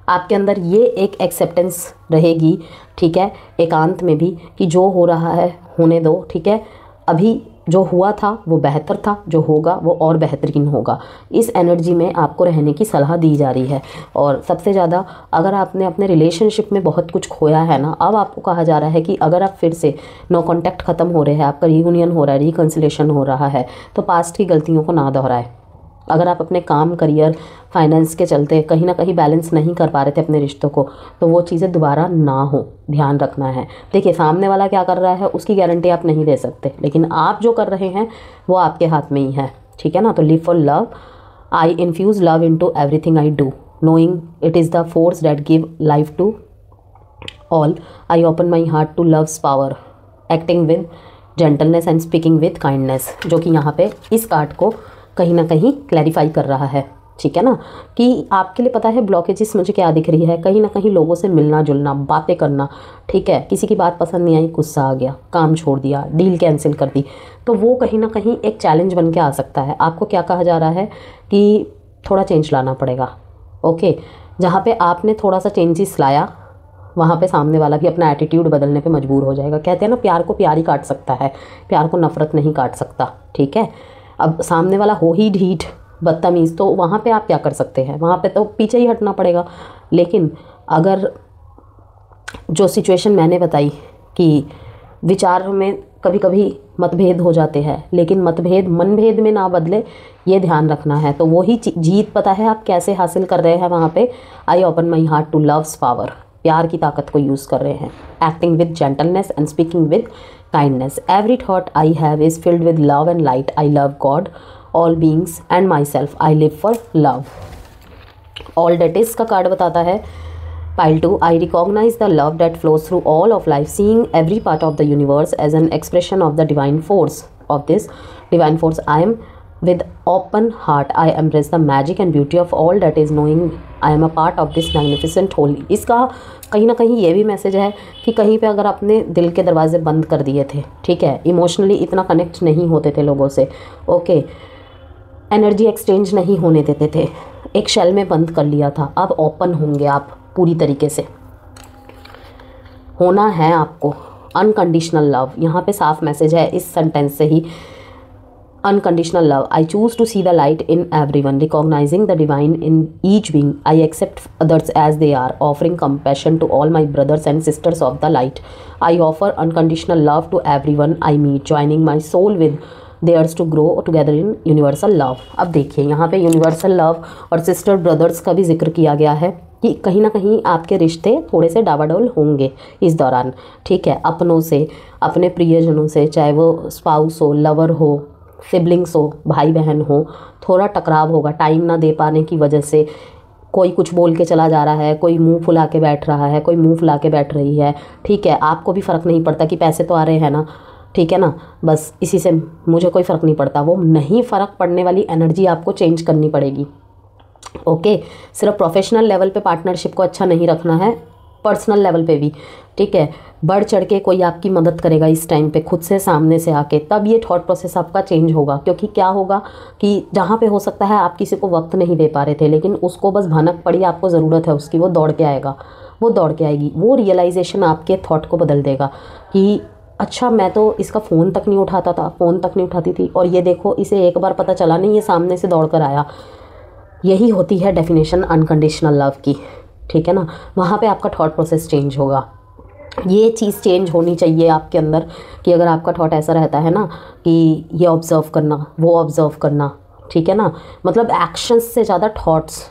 आपके अंदर ये एक एक्सेप्टेंस रहेगी, ठीक है, एकांत में भी, कि जो हो रहा है होने दो, ठीक है। अभी जो हुआ था वो बेहतर था, जो होगा वो और बेहतरीन होगा। इस एनर्जी में आपको रहने की सलाह दी जा रही है। और सबसे ज़्यादा अगर आपने अपने रिलेशनशिप में बहुत कुछ खोया है ना, अब आपको कहा जा रहा है कि अगर आप फिर से नो कॉन्टैक्ट ख़त्म हो रहे हैं, आपका रीयूनियन हो रहा है, रिकन्सिलेशन हो रहा है, तो पास्ट की गलतियों को ना दोहराए। अगर आप अपने काम, करियर, फाइनेंस के चलते कहीं ना कहीं बैलेंस नहीं कर पा रहे थे अपने रिश्तों को, तो वो चीज़ें दोबारा ना हो, ध्यान रखना है। देखिए सामने वाला क्या कर रहा है उसकी गारंटी आप नहीं दे सकते, लेकिन आप जो कर रहे हैं वो आपके हाथ में ही है, ठीक है ना। तो live for love, I infuse love into everything I do, knowing it is the force that give life to all. I open my heart to love's power, acting with gentleness and speaking with kindness, जो कि यहाँ पे इस कार्ड को कहीं ना कहीं क्लैरिफाई कर रहा है, ठीक है ना, कि आपके लिए पता है ब्लॉकेजेस मुझे क्या दिख रही है, कहीं ना कहीं लोगों से मिलना जुलना, बातें करना, ठीक है, किसी की बात पसंद नहीं आई, गुस्सा आ गया, काम छोड़ दिया, डील कैंसिल कर दी, तो वो कहीं ना कहीं एक चैलेंज बन के आ सकता है। आपको क्या कहा जा रहा है कि थोड़ा चेंज लाना पड़ेगा, ओके। जहाँ पे आपने थोड़ा सा चेंजेस लाया वहाँ पे सामने वाला भी अपना एटीट्यूड बदलने पे मजबूर हो जाएगा। कहते हैं ना, प्यार को प्यार ही काट सकता है, प्यार को नफ़रत नहीं काट सकता, ठीक है। अब सामने वाला हो ही ढीठ बदतमीज़, तो वहाँ पे आप क्या कर सकते हैं, वहाँ पे तो पीछे ही हटना पड़ेगा। लेकिन अगर जो सिचुएशन मैंने बताई कि विचार में कभी कभी मतभेद हो जाते हैं, लेकिन मतभेद मनभेद में ना बदले, ये ध्यान रखना है। तो वही जीत पता है आप कैसे हासिल कर रहे हैं वहाँ पे, I open my heart to love's power, प्यार की ताकत को यूज़ कर रहे हैं। Acting with gentleness and speaking with kindness, every thought I have is filled with love and light, I love God, all beings and myself, I live for love. All date is का कार्ड बताता है Pile 2, I recognize the love that flows through all of life, seeing every part of the universe as an expression of the divine force. Of this divine force, I am with open heart. I embrace the magic and beauty of all that is, knowing I am a part of this magnificent whole. इसका कहीं ना कहीं ये भी मैसेज है कि कहीं पे अगर आपने दिल के दरवाजे बंद कर दिए थे, ठीक है, इमोशनली इतना कनेक्ट नहीं होते थे लोगों से, ओके, एनर्जी एक्सचेंज नहीं होने देते थे, एक शेल में बंद कर लिया था, अब ओपन होंगे आप पूरी तरीके से। होना है आपको अनकंडीशनल लव, यहाँ पे साफ मैसेज है इस सेंटेंस से ही, unconditional love. I choose to see the light in everyone, recognizing the divine in each being, I accept others as they are, offering compassion to all my brothers and sisters of the light, I offer unconditional love to everyone I meet, joining my soul with theirs to grow together in universal love. अब देखिए यहाँ पे यूनिवर्सल लव और सिस्टर ब्रदर्स का भी जिक्र किया गया है कि कहीं ना कहीं आपके रिश्ते थोड़े से डावाडोल होंगे इस दौरान, ठीक है, अपनों से, अपने प्रियजनों से, चाहे वो स्पाउस हो, लवर हो, सिबलिंग्स हो, भाई बहन हो, थोड़ा टकराव होगा टाइम ना दे पाने की वजह से। कोई कुछ बोल के चला जा रहा है, कोई मुंह फुला के बैठ रहा है, कोई मुंह फुला के बैठ रही है, ठीक है, आपको भी फ़र्क नहीं पड़ता कि पैसे तो आ रहे हैं ना, ठीक है ना, बस इसी से मुझे कोई फ़र्क नहीं पड़ता। वो नहीं फ़र्क पड़ने वाली एनर्जी आपको चेंज करनी पड़ेगी, ओके। सिर्फ प्रोफेशनल लेवल पे पार्टनरशिप को अच्छा नहीं रखना है, पर्सनल लेवल पे भी, ठीक है। बढ़ चढ़ के कोई आपकी मदद करेगा इस टाइम पे, खुद से सामने से आके, तब ये थॉट प्रोसेस आपका चेंज होगा। क्योंकि क्या होगा कि जहाँ पे हो सकता है आप किसी को वक्त नहीं दे पा रहे थे, लेकिन उसको बस भनक पड़ी, आपको ज़रूरत है उसकी, वो दौड़ के आएगा, वो दौड़ के आएगी। वो रियलाइजेशन आपके थॉट को बदल देगा कि अच्छा, मैं तो इसका फ़ोन तक नहीं उठाता था, फ़ोन तक नहीं उठाती थी, और ये देखो इसे एक बार पता चला नहीं, ये सामने से दौड़ कर आया। यही होती है डेफिनेशन अनकंडीशनल लव की, ठीक है ना। वहाँ पे आपका थॉट प्रोसेस चेंज होगा। ये चीज़ चेंज होनी चाहिए आपके अंदर कि अगर आपका थॉट ऐसा रहता है ना कि ये ऑब्ज़र्व करना, वो ऑब्ज़र्व करना, ठीक है ना, मतलब एक्शंस से ज़्यादा थॉट्स,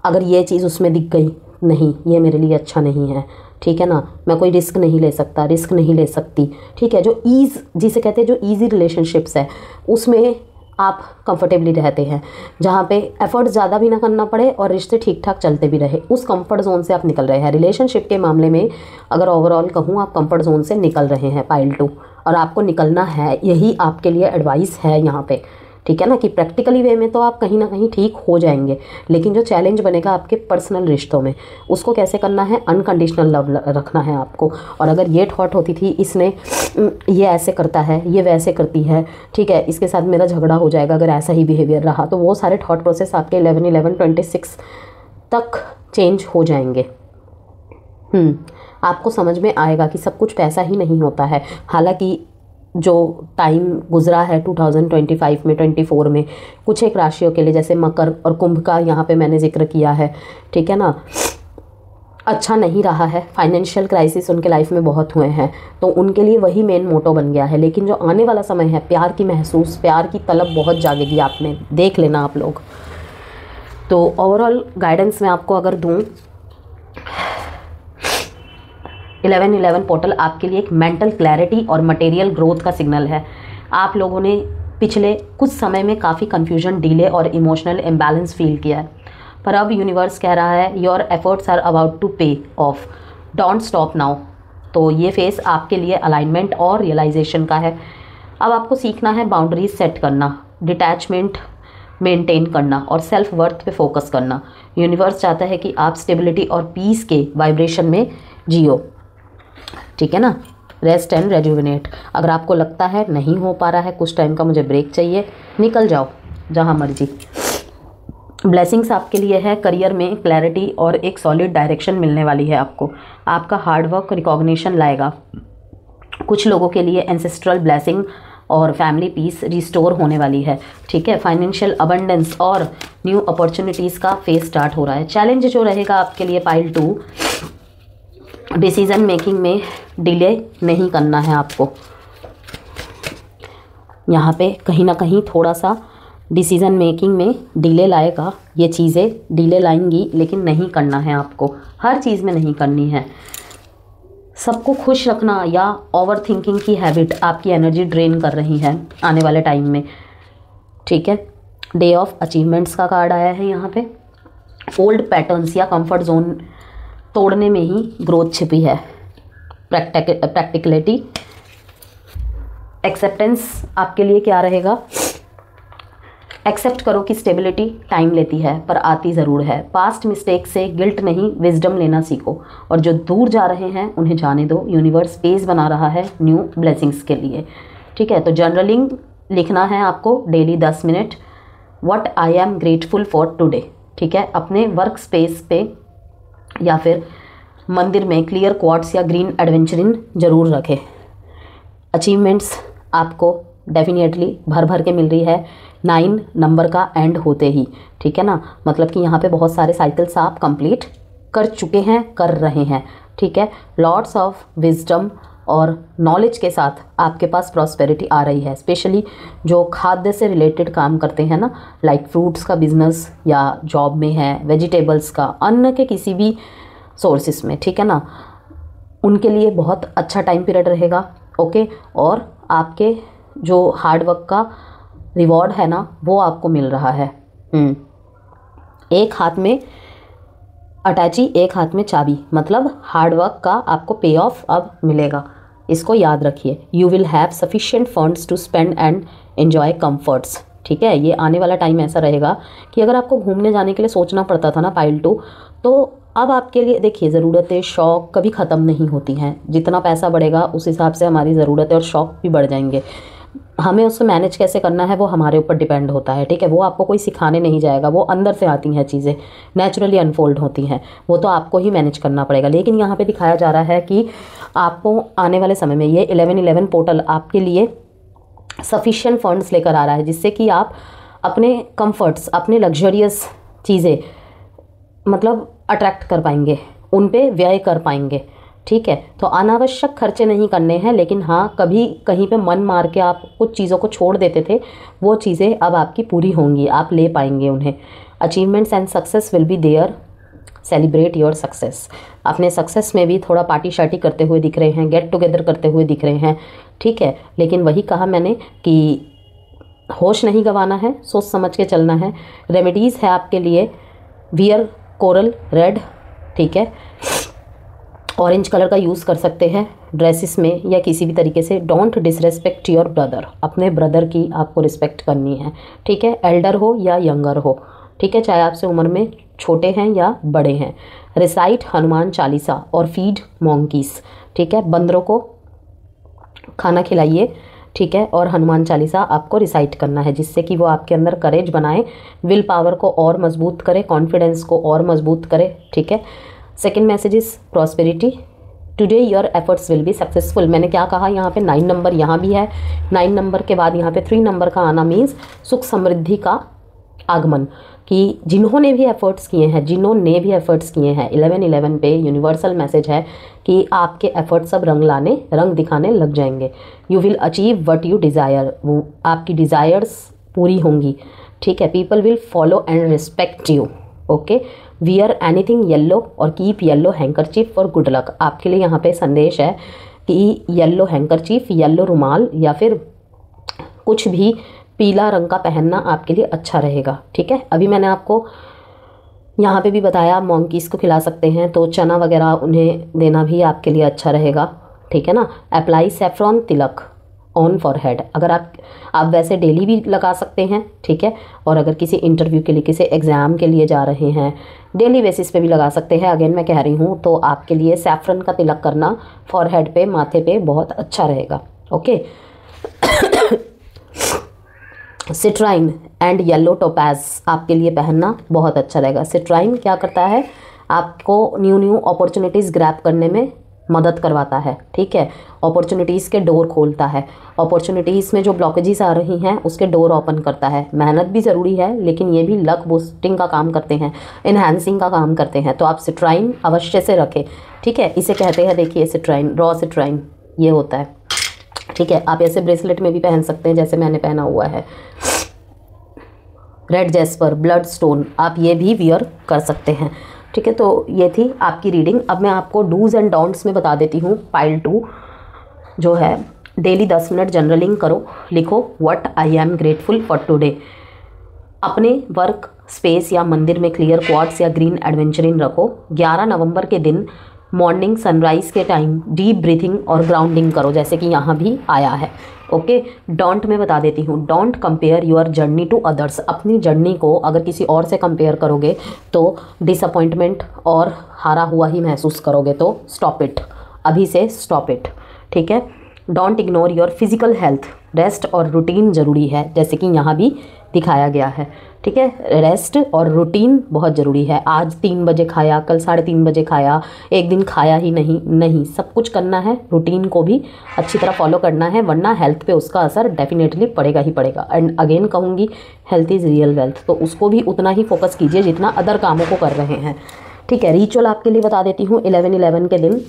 अगर ये चीज़ उसमें दिख गई, नहीं ये मेरे लिए अच्छा नहीं है, ठीक है ना, मैं कोई रिस्क नहीं ले सकता, रिस्क नहीं ले सकती, ठीक है। जो ईज़ जिसे कहते हैं, जो ईजी रिलेशनशिप्स है, उसमें आप कंफर्टेबली रहते हैं, जहाँ पे एफर्ट ज़्यादा भी ना करना पड़े और रिश्ते ठीक ठाक चलते भी रहे, उस कंफर्ट जोन से आप निकल रहे हैं। रिलेशनशिप के मामले में अगर ओवरऑल कहूँ, आप कंफर्ट जोन से निकल रहे हैं पाइल 2, और आपको निकलना है, यही आपके लिए एडवाइस है यहाँ पे, ठीक है ना, कि प्रैक्टिकली वे में तो आप कहीं ना कहीं ठीक हो जाएंगे, लेकिन जो चैलेंज बनेगा आपके पर्सनल रिश्तों में, उसको कैसे करना है, अनकंडीशनल लव रखना है आपको। और अगर ये थॉट होती थी, इसने ये ऐसे करता है, ये वैसे करती है, ठीक है, इसके साथ मेरा झगड़ा हो जाएगा अगर ऐसा ही बिहेवियर रहा, तो वो सारे थॉट प्रोसेस आपके 11/11/26 तक चेंज हो जाएंगे। आपको समझ में आएगा कि सब कुछ पैसा ही नहीं होता है। हालांकि जो टाइम गुजरा है 2025 में, 24 में, कुछ एक राशियों के लिए, जैसे मकर और कुंभ का यहाँ पे मैंने जिक्र किया है, ठीक है ना, अच्छा नहीं रहा है। फाइनेंशियल क्राइसिस उनके लाइफ में बहुत हुए हैं, तो उनके लिए वही मेन मोटो बन गया है। लेकिन जो आने वाला समय है, प्यार की महसूस, प्यार की तलब बहुत जागेगी आप में, देख लेना आप लोग। तो ओवरऑल गाइडेंस मैं आपको अगर दूँ, 11/11 पोर्टल आपके लिए एक मेंटल क्लैरिटी और मटेरियल ग्रोथ का सिग्नल है। आप लोगों ने पिछले कुछ समय में काफ़ी कन्फ्यूजन, डिले और इमोशनल इम्बैलेंस फील किया है, पर अब यूनिवर्स कह रहा है your efforts are about to pay off, don't stop now. तो ये फेस आपके लिए अलाइनमेंट और रियलाइजेशन का है। अब आपको सीखना है बाउंड्रीज सेट करना, डिटैचमेंट मेंटेन करना और सेल्फ वर्थ पे फोकस करना। यूनिवर्स चाहता है कि आप स्टेबिलिटी और पीस के वाइब्रेशन में जियो, ठीक है ना। Rest and rejuvenate. अगर आपको लगता है नहीं हो पा रहा है, कुछ टाइम का मुझे ब्रेक चाहिए, निकल जाओ जहाँ मर्जी। ब्लेसिंग्स आपके लिए है, करियर में क्लैरिटी और एक सॉलिड डायरेक्शन मिलने वाली है आपको। आपका हार्डवर्क रिकॉग्निशन लाएगा। कुछ लोगों के लिए एंसेस्ट्रल ब्लेसिंग और फैमिली पीस रिस्टोर होने वाली है, ठीक है। फाइनेंशियल अबंडेंस और न्यू अपॉर्चुनिटीज़ का फेज स्टार्ट हो रहा है। चैलेंज जो रहेगा आपके लिए पाइल 2, डिसीजन मेकिंग में डिले नहीं करना है आपको। यहाँ पे कहीं ना कहीं थोड़ा सा डिसीज़न मेकिंग में डिले लाएगा, ये चीज़ें डिले लाएंगी, लेकिन नहीं करना है आपको, हर चीज़ में नहीं करनी है। सबको खुश रखना या ओवर थिंकिंग की हैबिट आपकी एनर्जी ड्रेन कर रही है आने वाले टाइम में, ठीक है। डे ऑफ अचीवमेंट्स का कार्ड आया है यहाँ पे। ओल्ड पैटर्न्स या कंफर्ट जोन तोड़ने में ही ग्रोथ छिपी है। प्रैक्टिकलिटी, एक्सेप्टेंस आपके लिए क्या रहेगा? एक्सेप्ट करो कि स्टेबिलिटी टाइम लेती है पर आती ज़रूर है। पास्ट मिस्टेक से गिल्ट नहीं, विजडम लेना सीखो। और जो दूर जा रहे हैं उन्हें जाने दो, यूनिवर्स स्पेस बना रहा है न्यू ब्लेसिंग्स के लिए, ठीक है। तो जर्नलिंग लिखना है आपको daily 10 minute, what I am grateful for today, ठीक है। अपने वर्क स्पेस पे या फिर मंदिर में क्लियर क्वार्ट्स या ग्रीन एडवेंचरिन ज़रूर रखें। अचीवमेंट्स आपको डेफिनेटली भर भर के मिल रही है 9 नंबर का एंड होते ही, ठीक है ना। मतलब कि यहाँ पे बहुत सारे साइकिल्स आप कंप्लीट कर चुके हैं, कर रहे हैं, ठीक है। लॉट्स ऑफ विजडम और नॉलेज के साथ आपके पास प्रॉस्पेरिटी आ रही है। स्पेशली जो खाद्य से रिलेटेड काम करते हैं ना, लाइक फ्रूट्स का बिजनेस या जॉब में है, वेजिटेबल्स का, अन्न के किसी भी सोर्सेस में, ठीक है ना, उनके लिए बहुत अच्छा टाइम पीरियड रहेगा, ओके। और आपके जो हार्डवर्क का रिवॉर्ड है ना, वो आपको मिल रहा है। एक हाथ में अटैची, एक हाथ में चाबी, मतलब हार्डवर्क का आपको पे ऑफ अब मिलेगा, इसको याद रखिए। You will have sufficient funds to spend and enjoy comforts, ठीक है। ये आने वाला टाइम ऐसा रहेगा कि अगर आपको घूमने जाने के लिए सोचना पड़ता था ना पाइल 2, तो अब आपके लिए देखिए, ज़रूरतें शौक़ कभी ख़त्म नहीं होती हैं। जितना पैसा बढ़ेगा उस हिसाब से हमारी ज़रूरतें और शौक़ भी बढ़ जाएंगे। हमें उससे मैनेज कैसे करना है वो हमारे ऊपर डिपेंड होता है, ठीक है। वो आपको कोई सिखाने नहीं जाएगा, वो अंदर से आती हैं चीज़ें, नेचुरली अनफोल्ड होती हैं, वो तो आपको ही मैनेज करना पड़ेगा। लेकिन यहाँ पे दिखाया जा रहा है कि आपको आने वाले समय में ये 11-11 पोर्टल आपके लिए सफिशिएंट फंड्स लेकर आ रहा है, जिससे कि आप अपने कंफर्ट्स, अपने लग्जरियस चीज़ें मतलब अट्रैक्ट कर पाएंगे, उन पे व्यय कर पाएंगे, ठीक है। तो अनावश्यक खर्चे नहीं करने हैं, लेकिन हाँ, कभी कहीं पे मन मार के आप कुछ चीज़ों को छोड़ देते थे, वो चीज़ें अब आपकी पूरी होंगी, आप ले पाएंगे उन्हें। Achievements and success will be there, celebrate your success. अपने सक्सेस में भी थोड़ा पार्टी शार्टी करते हुए दिख रहे हैं, गेट टुगेदर करते हुए दिख रहे हैं, ठीक है। लेकिन वही कहा मैंने कि होश नहीं गंवाना है, सोच समझ के चलना है। रेमेडीज़ है आपके लिए, वियर कोरल रेड, ठीक है। ऑरेंज कलर का यूज़ कर सकते हैं ड्रेसेस में या किसी भी तरीके से। डोंट डिसरेस्पेक्ट योर ब्रदर, अपने ब्रदर की आपको रिस्पेक्ट करनी है, ठीक है। एल्डर हो या यंगर हो, ठीक है, चाहे आपसे उम्र में छोटे हैं या बड़े हैं। रिसाइट हनुमान चालीसा और फीड मॉन्कीज, ठीक है। बंदरों को खाना खिलाइए, ठीक है, और हनुमान चालीसा आपको रिसाइट करना है, जिससे कि वो आपके अंदर करेज बनाए, विल पावर को और मजबूत करे, कॉन्फिडेंस को और मजबूत करे, ठीक है। Second message is prosperity, today your efforts will be successful. मैंने क्या कहा, यहाँ पे 9 नंबर यहाँ भी है, 9 नंबर के बाद यहाँ पे 3 नंबर का आना मीन्स सुख समृद्धि का आगमन, कि जिन्होंने भी एफर्ट्स किए हैं, 11-11 पे यूनिवर्सल मैसेज है कि आपके एफर्ट्स सब रंग दिखाने लग जाएंगे। You will achieve what you desire, वो आपकी डिज़ायर्स पूरी होंगी, ठीक है। People will follow and respect you, okay. Wear anything yellow or keep yellow handkerchief for good luck. आपके लिए यहाँ पे संदेश है कि येलो हैंकरचीफ, येलो रुमाल या फिर कुछ भी पीला रंग का पहनना आपके लिए अच्छा रहेगा, ठीक है। अभी मैंने आपको यहाँ पे भी बताया मॉन्कीज़ को खिला सकते हैं, तो चना वगैरह उन्हें देना भी आपके लिए अच्छा रहेगा, ठीक है ना। Apply saffron Tilak on forehead. अगर आप वैसे डेली भी लगा सकते हैं, ठीक है। और अगर किसी इंटरव्यू के लिए, किसी एग्ज़ाम के लिए जा रहे हैं, डेली बेसिस पे भी लगा सकते हैं। अगेन मैं कह रही हूँ, तो आपके लिए सैफरन का तिलक करना फॉरहेड पे, माथे पे बहुत अच्छा रहेगा। ओके। सिट्राइन एंड येलो टोपैज आपके लिए पहनना बहुत अच्छा रहेगा। सिट्राइन क्या करता है, आपको न्यू अपॉर्चुनिटीज़ ग्रैब करने में मदद करवाता है, ठीक है। अपॉर्चुनिटीज़ के डोर खोलता है, अपॉर्चुनिटीज़ में जो ब्लॉकेजेस आ रही हैं उसके डोर ओपन करता है। मेहनत भी ज़रूरी है, लेकिन ये भी लक बूस्टिंग का काम करते हैं, इन्हांसिंग का काम करते हैं। तो आप सिट्राइन अवश्य से रखें, ठीक है। इसे कहते हैं, देखिए, सिट्राइन, रॉ सिट्राइन ये होता है, ठीक है। आप ऐसे ब्रेसलेट में भी पहन सकते हैं, जैसे मैंने पहना हुआ है। रेड जैस्पर, ब्लड स्टोन, आप ये भी वियर कर सकते हैं, ठीक है। तो ये थी आपकी रीडिंग। अब मैं आपको डूज़ एंड डोंट्स में बता देती हूँ। पाइल 2 जो है, डेली 10 मिनट जर्नलिंग करो, लिखो what I am grateful for today. अपने वर्क स्पेस या मंदिर में क्लियर क्वार्ट्स या ग्रीन एडवेंचरिंग रखो। 11 नवंबर के दिन मॉर्निंग सनराइज़ के टाइम डीप ब्रीथिंग और ग्राउंडिंग करो, जैसे कि यहाँ भी आया है। ओके। डोंट में बता देती हूँ, don't compare your journey to others. अपनी जर्नी को अगर किसी और से कंपेयर करोगे तो डिसअपॉइंटमेंट और हारा हुआ ही महसूस करोगे। तो स्टॉप इट, अभी से स्टॉप इट, ठीक है। Don't ignore your physical health. Rest और रूटीन ज़रूरी है, जैसे कि यहाँ भी दिखाया गया है, ठीक है। रेस्ट और रूटीन बहुत ज़रूरी है। आज 3 बजे खाया, कल 3:30 बजे खाया, एक दिन खाया ही नहीं, सब कुछ करना है। रूटीन को भी अच्छी तरह फॉलो करना है, वरना हेल्थ पे उसका असर डेफिनेटली पड़ेगा ही पड़ेगा। एंड अगेन कहूँगी, हेल्थ इज़ रियल वेल्थ, तो उसको भी उतना ही फोकस कीजिए जितना अदर कामों को कर रहे हैं, ठीक है। रिचुअल आपके लिए बता देती हूँ। 11/11 के दिन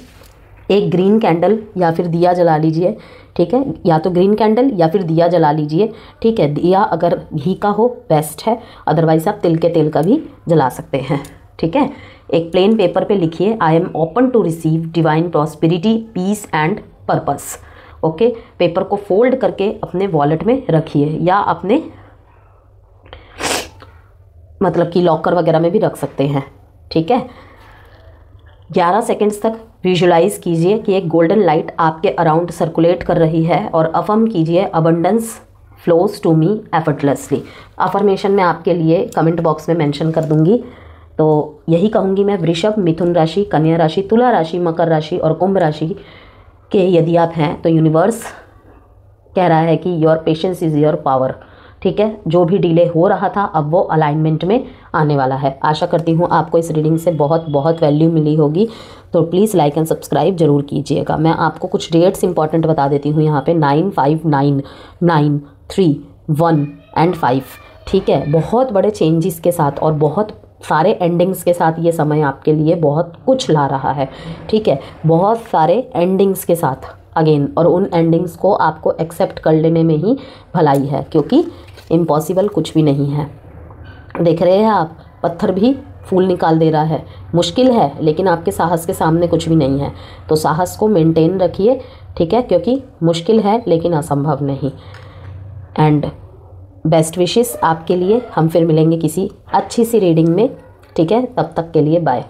एक ग्रीन कैंडल या फिर दिया जला लीजिए, ठीक है। या तो ग्रीन कैंडल या फिर दिया जला लीजिए, ठीक है। दिया अगर घी का हो बेस्ट है, अदरवाइज़ आप तिल के तेल का भी जला सकते हैं, ठीक है। एक प्लेन पेपर पे लिखिए, I am open to receive divine prosperity, peace and purpose. Okay. Paper को फोल्ड करके अपने वॉलेट में रखिए, या अपने मतलब कि लॉकर वगैरह में भी रख सकते हैं, ठीक है। 11 सेकेंड्स तक विजुलाइज कीजिए कि एक गोल्डन लाइट आपके अराउंड सर्कुलेट कर रही है, और अफर्म कीजिए, abundance flows to me effortlessly. Affirmation मैं आपके लिए कमेंट बॉक्स में मेंशन कर दूंगी। तो यही कहूँगी मैं, वृषभ, मिथुन राशि, कन्या राशि, तुला राशि, मकर राशि और कुंभ राशि के यदि आप हैं तो यूनिवर्स कह रहा है कि your patience is your power, ठीक है। जो भी डिले हो रहा था अब वो अलाइनमेंट में आने वाला है। आशा करती हूँ आपको इस रीडिंग से बहुत बहुत वैल्यू मिली होगी। तो प्लीज़ लाइक एंड सब्सक्राइब जरूर कीजिएगा। मैं आपको कुछ डेट्स इंपॉर्टेंट बता देती हूँ यहाँ पे, 9, 5, 9, 9, 3, 1 एंड 5, ठीक है। बहुत बड़े चेंजेस के साथ और बहुत सारे एंडिंग्स के साथ ये समय आपके लिए बहुत कुछ ला रहा है, ठीक है। बहुत सारे एंडिंग्स के साथ अगेन, और उन एंडिंग्स को आपको एक्सेप्ट कर लेने में ही भलाई है, क्योंकि इम्पॉसिबल कुछ भी नहीं है। देख रहे हैं आप, पत्थर भी फूल निकाल दे रहा है। मुश्किल है, लेकिन आपके साहस के सामने कुछ भी नहीं है। तो साहस को मेंटेन रखिए, ठीक है, क्योंकि मुश्किल है लेकिन असंभव नहीं। एंड बेस्ट विशेस आपके लिए। हम फिर मिलेंगे किसी अच्छी सी रीडिंग में, ठीक है। तब तक के लिए बाय।